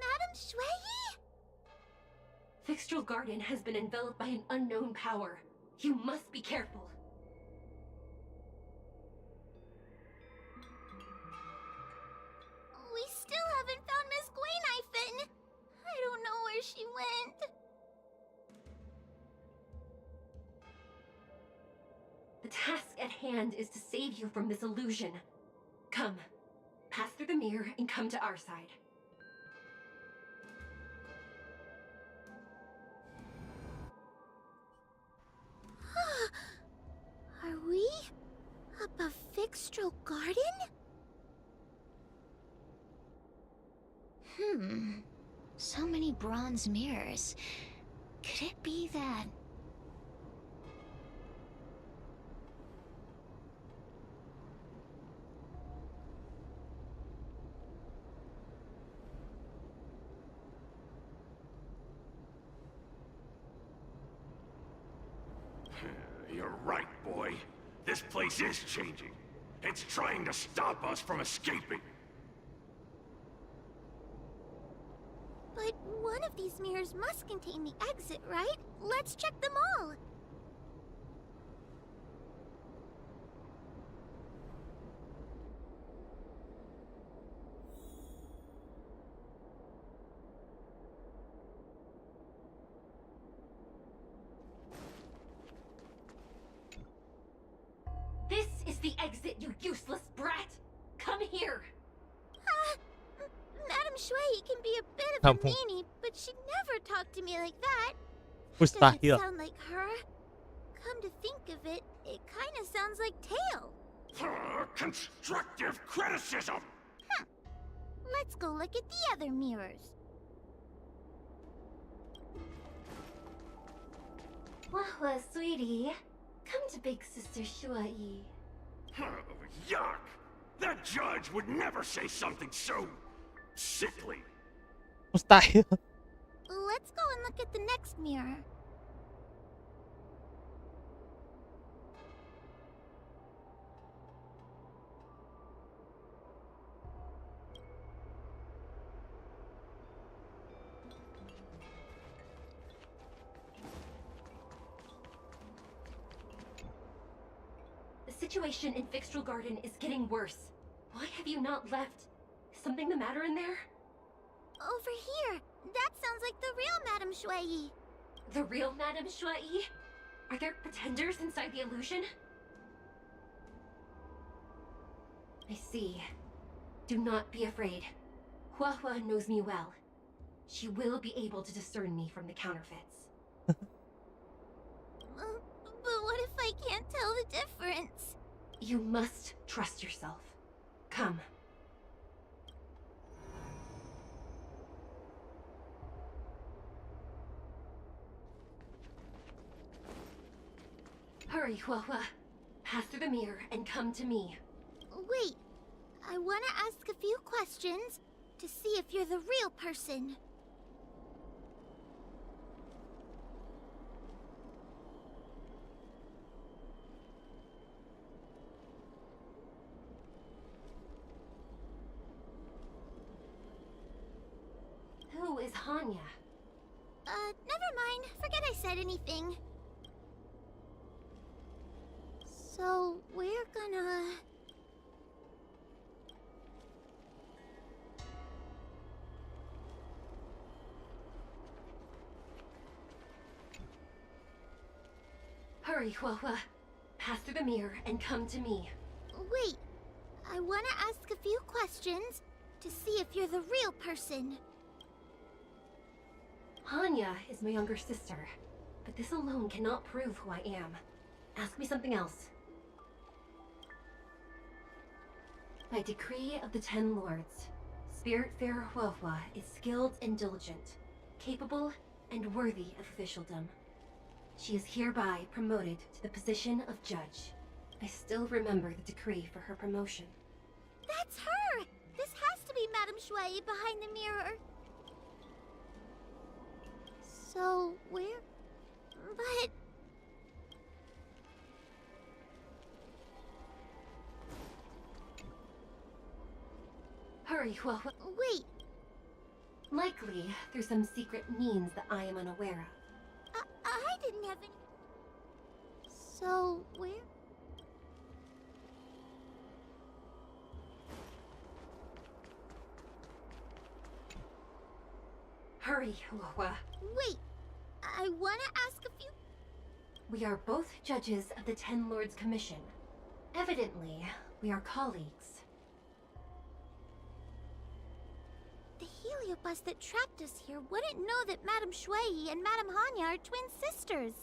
Madam Shui? Fixtral Garden has been enveloped by an unknown power. You must be careful. We still haven't found Miss Gwaynifin. I don't know where she went. The task at hand is to save you from this illusion. Come, pass through the mirror and come to our side. Are we above Fixtral Garden? So many bronze mirrors. Could it be that... You're right, boy. This place is changing. It's trying to stop us from escaping. But one of these mirrors must contain the exit, right? Let's check them all. This is the exit, you useless brat! Come here! Madam Shui can be a bit of a Kamu. meanie, but she never talked to me like that. Mustahil. Doesn't sound like her. Come to think of it, it kind of sounds like Tail. Constructive criticism! Let's go look at the other mirrors. Wahwa, sweetie. Come to Big Sister Shuai. Yuck! That judge would never say something so sickly. Mustahil. Let's go and look at the next mirror. The situation in Fixtral Garden is getting worse. Why have you not left? Is something the matter in there? Over here. That sounds like the real Madame Shui. The real Madame Shui? Are there pretenders inside the illusion? I see. Do not be afraid. Hua Hua knows me well. She will be able to discern me from the counterfeits. But what if I can't tell the difference? You must trust yourself. Come. Hurry, Hua Hua. Pass through the mirror and come to me. Wait. I want to ask a few questions to see if you're the real person. Who is Hanya? Never mind. Forget I said anything. So, we're gonna... Hurry, Hua Hua. Pass through the mirror and come to me. Wait. I want to ask a few questions to see if you're the real person. Hanya is my younger sister, but this alone cannot prove who I am. Ask me something else. By decree of the Ten Lords, Spiritfarer Hua Hua is skilled and diligent, capable and worthy of officialdom. She is hereby promoted to the position of judge. I still remember the decree for her promotion. That's her! This has to be Madame Shui behind the mirror. So, where... But... Hurry, Hua Hua. Wait. Likely, through some secret means that I am unaware of. I didn't have any... So, where... Hurry, Hua Hua. Wait. I want to ask a few... We are both judges of the Ten Lords Commission. Evidently, we are colleagues. The heliobus that trapped us here wouldn't know that Madame Shui and Madame Hanya are twin sisters.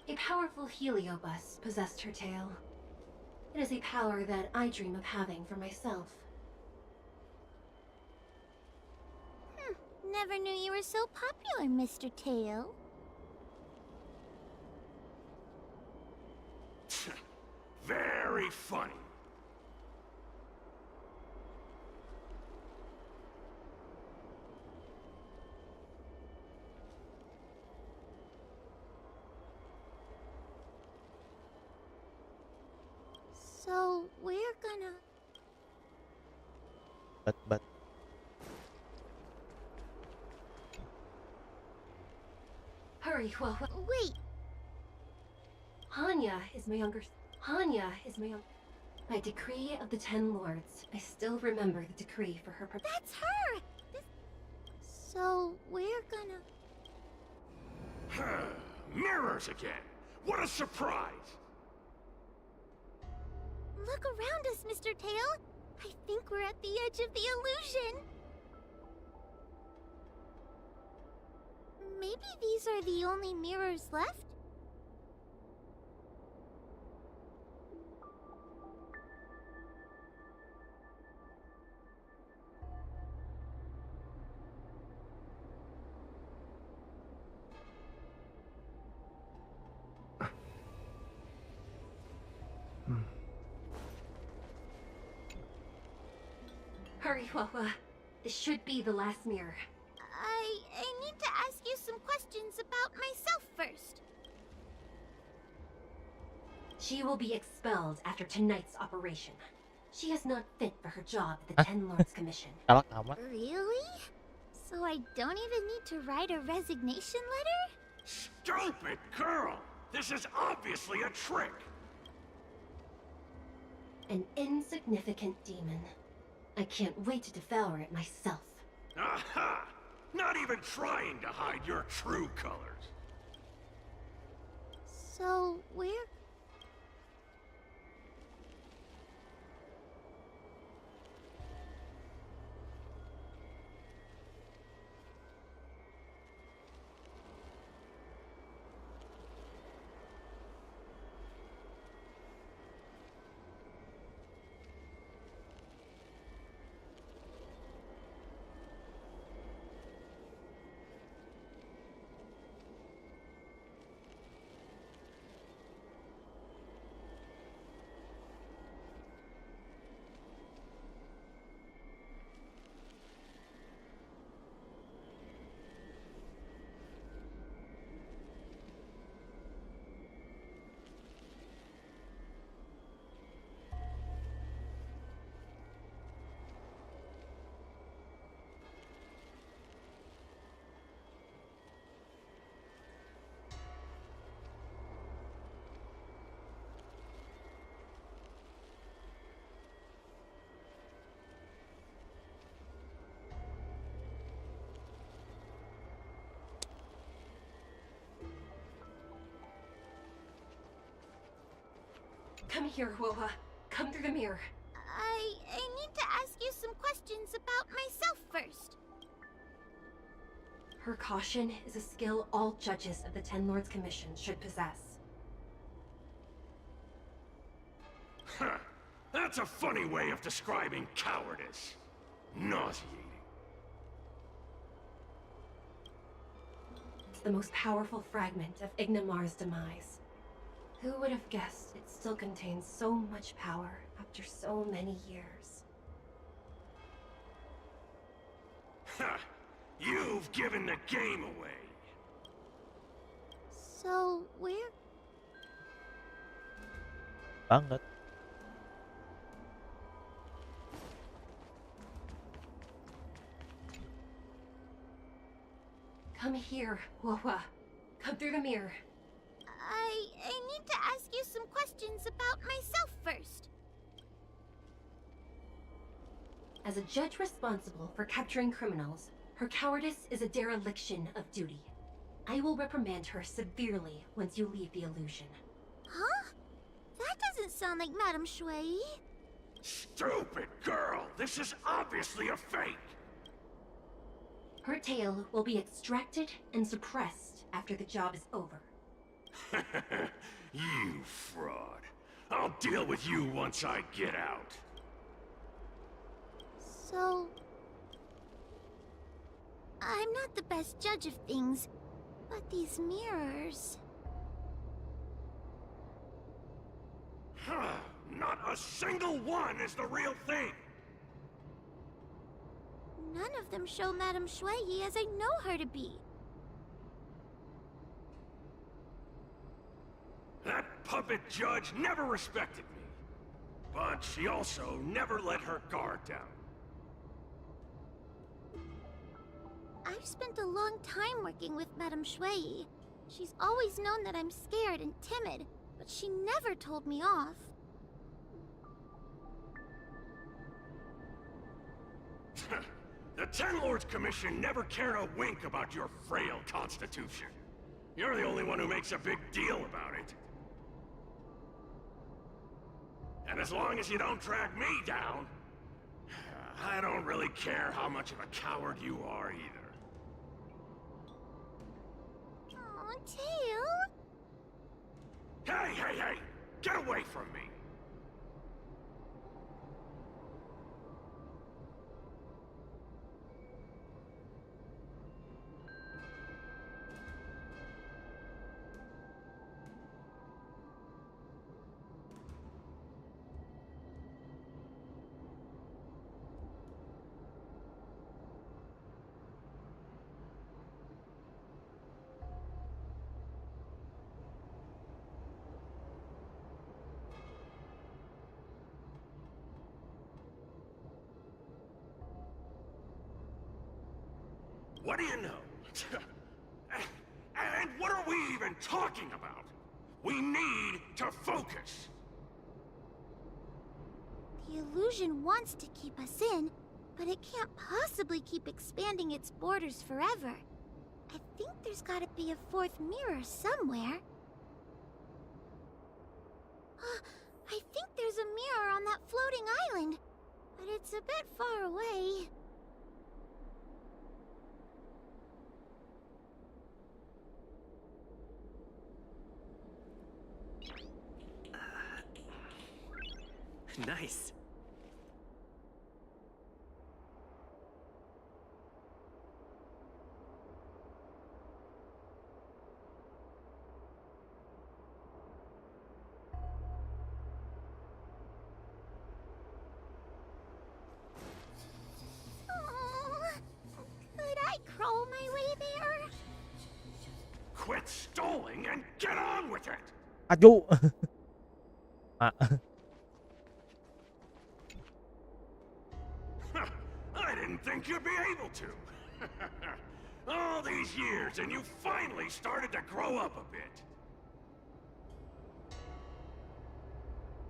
A powerful heliobus possessed her tail. It is a power that I dream of having for myself. Never knew you were so popular, Mr. Tail. Very funny. So, we're gonna... But Hurry, Hua Hua. Wait. Hanya is my younger... By decree of the Ten Lords, I still remember the decree for her... That's her! So, we're gonna... Mirrors again! What a surprise! Look around us, Mr. Tail! I think we're at the edge of the illusion! Maybe these are the only mirrors left? Hurry, Wawa. This should be the last mirror. I need to ask you some questions about myself first. She will be expelled after tonight's operation. She is not fit for her job at the Ten Lords Commission. Galak amat. Really? So I don't even need to write a resignation letter? Stupid girl! This is obviously a trick! An insignificant demon. I can't wait to devour it myself. Aha! Not even trying to hide your true colors. So, where? Come here, Wawa. Come through the mirror. I need to ask you some questions about myself first. Her caution is a skill all judges of the Ten Lords Commission should possess. Huh. That's a funny way of describing cowardice. Nauseating. It's the most powerful fragment of Ignimar's demise. Who would have guessed it still contains so much power after so many years? Ha! You've given the game away. So, where? Banget. Come here, Wawa. Come through the mirror. I need to ask you some questions about myself first. As a judge responsible for capturing criminals, her cowardice is a dereliction of duty. I will reprimand her severely once you leave the illusion. Huh? That doesn't sound like Madame Shui. Stupid girl! This is obviously a fake! Her tail will be extracted and suppressed after the job is over. You fraud. I'll deal with you once I get out. So... I'm not the best judge of things, but these mirrors... Not a single one is the real thing! None of them show Madame Shui as I know her to be. That puppet judge never respected me. But she also never let her guard down. I've spent a long time working with Madame Shui. She's always known that I'm scared and timid, but she never told me off. The Ten Lords Commission never cared a wink about your frail constitution. You're the only one who makes a big deal about it. And as long as you don't drag me down, I don't really care how much of a coward you are either. Aw, Tail? Hey, hey, hey! Get away from me! What do you know? And what are we even talking about? We need to focus. The illusion wants to keep us in, but it can't possibly keep expanding its borders forever. I think there's gotta be a fourth mirror somewhere. I think there's a mirror on that floating island, but it's a bit far away. Nice. Could I crawl my way there? Quit stalling and get on with it. Aduh. Ah. I didn't think you'd be able to. All these years, and you finally started to grow up a bit.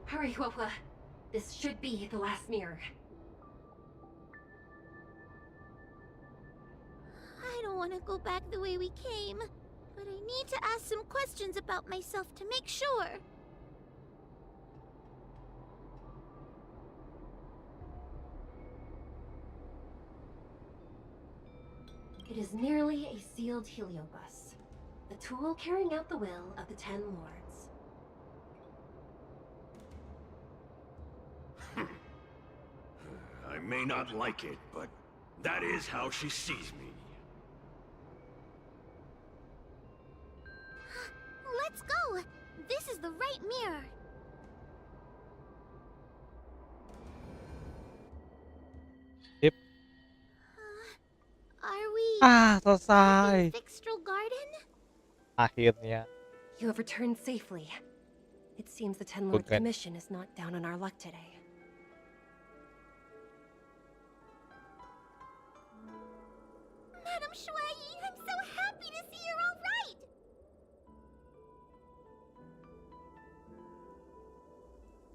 Hurry, Huohua. This should be the last mirror. I don't want to go back the way we came, but I need to ask some questions about myself to make sure. It is merely a sealed heliobus, the tool carrying out the will of the Ten Lords. I may not like it, but that is how she sees me. Let's go! This is the right mirror. Yep. Are we Selesai. in Fixtral Garden? Akhirnya. You have returned safely. It seems the Ten Lords Bukan. Commission is not down on our luck today. Madam Shuai, I'm so happy to see you're all right!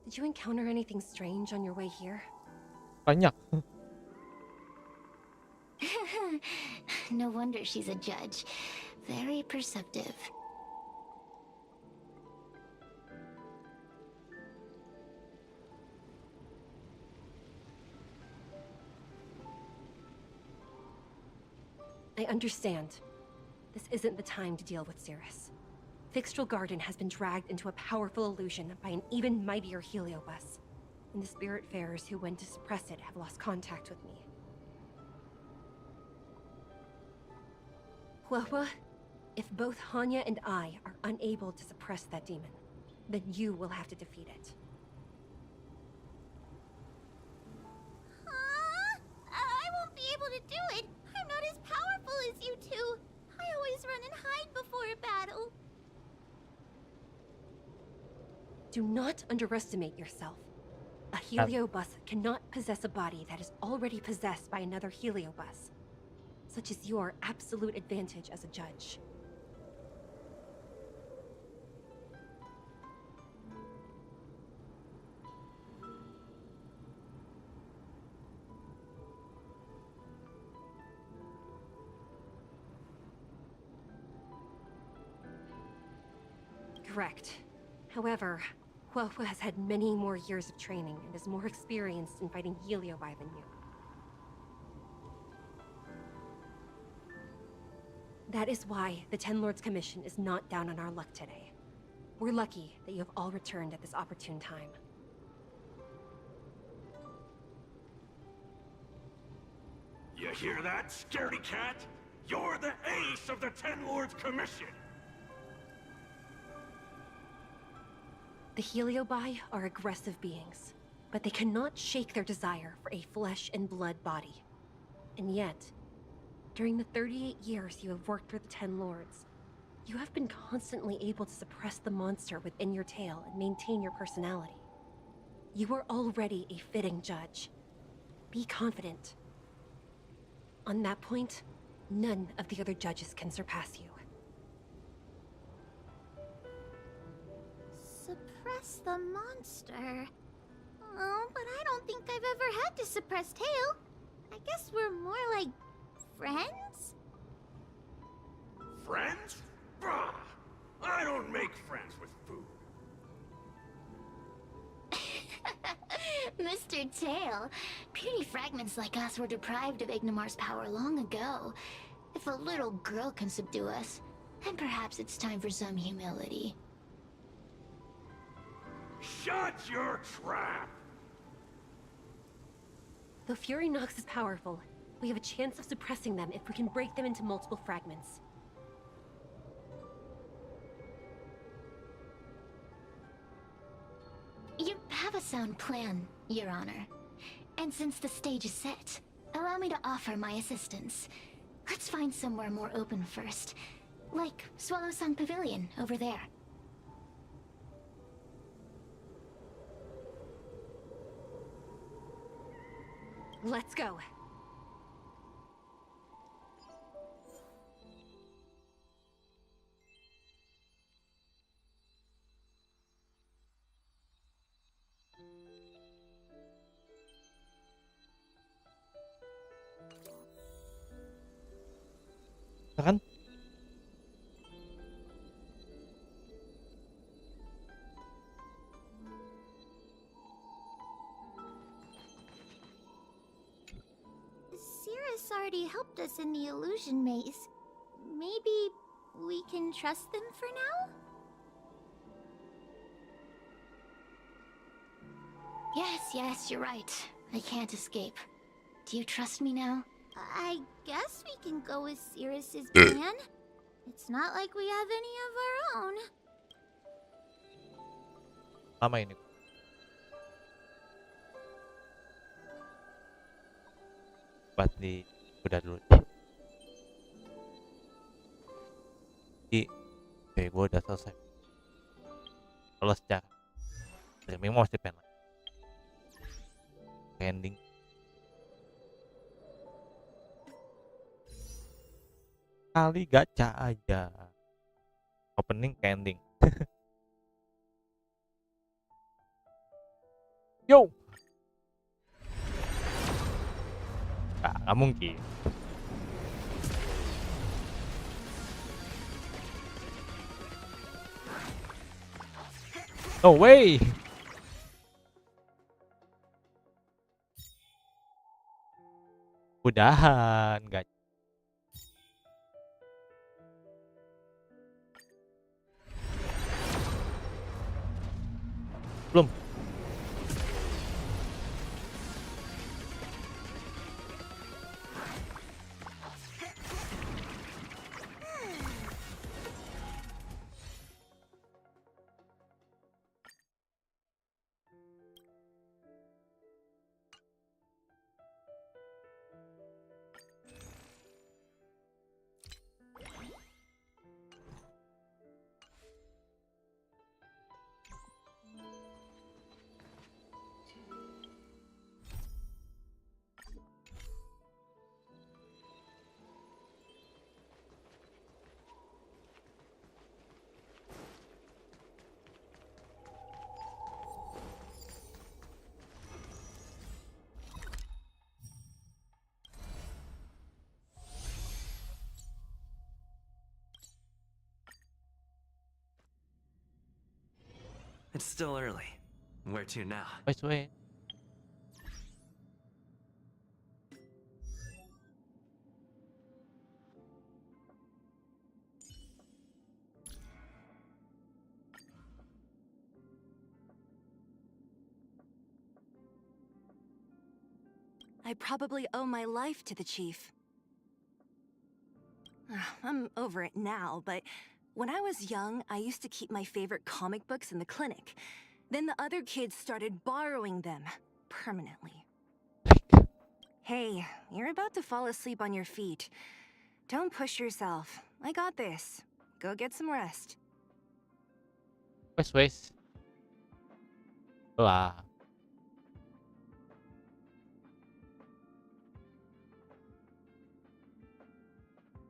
Did you encounter anything strange on your way here? Banyak. No wonder she's a judge. Very perceptive. I understand. This isn't the time to deal with Cirrus. Fixtral Garden has been dragged into a powerful illusion by an even mightier heliobus, and the spiritfarers who went to suppress it have lost contact with me. Huohua, if both Hanya and I are unable to suppress that demon, then you will have to defeat it. I won't be able to do it. I'm not as powerful as you two. I always run and hide before a battle. Do not underestimate yourself. A heliobus cannot possess a body that is already possessed by another heliobus. Such is your absolute advantage as a judge. Correct. However, Huohua has had many more years of training and is more experienced in fighting Heliobi than you. That is why the Ten Lords Commission is not down on our luck today. We're lucky that you have all returned at this opportune time. You hear that, scaredy cat? You're the ace of the Ten Lords Commission! The Heliobi are aggressive beings, but they cannot shake their desire for a flesh and blood body. And yet, during the 38 years you have worked for the Ten Lords, you have been constantly able to suppress the monster within your tail and maintain your personality. You are already a fitting judge. Be confident. On that point, None of the other judges can surpass you. Suppress the monster. Oh, but I don't think I've ever had to suppress Tail. I guess we're more like friends? Friends? Bah! I don't make friends with food. Mr. Tail, puny fragments like us were deprived of Ignimar's power long ago. If a little girl can subdue us, then perhaps it's time for some humility. Shut your trap! Though Fury Nox is powerful, we have a chance of suppressing them if we can break them into multiple fragments. You have a sound plan, Your Honor. And since the stage is set, allow me to offer my assistance. Let's find somewhere more open first. Like Swallow Song Pavilion over there. Let's go. Kan? Cirrus already helped us in the illusion maze. Maybe we can trust them for now? Yes, you're right. I can't escape. Do you trust me now? I guess we can go with Cirrus's plan. It's not like we have any of our own. Lama ini. Buat di udah dulu. Oke, gue udah selesai. Kalau secara streaming mau masih pengen ending. Kali gacha aja. Opening ke ending. Yo. Nggak mungkin. No way. Udahan, guys. Belum. It's still early. Where to now? Wait. I probably owe my life to the chief. I'm over it now, but when I was young, I used to keep my favorite comic books in the clinic. Then the other kids started borrowing them permanently. Hey, you're about to fall asleep on your feet. Don't push yourself. I got this. Go get some rest. Wes. Wah.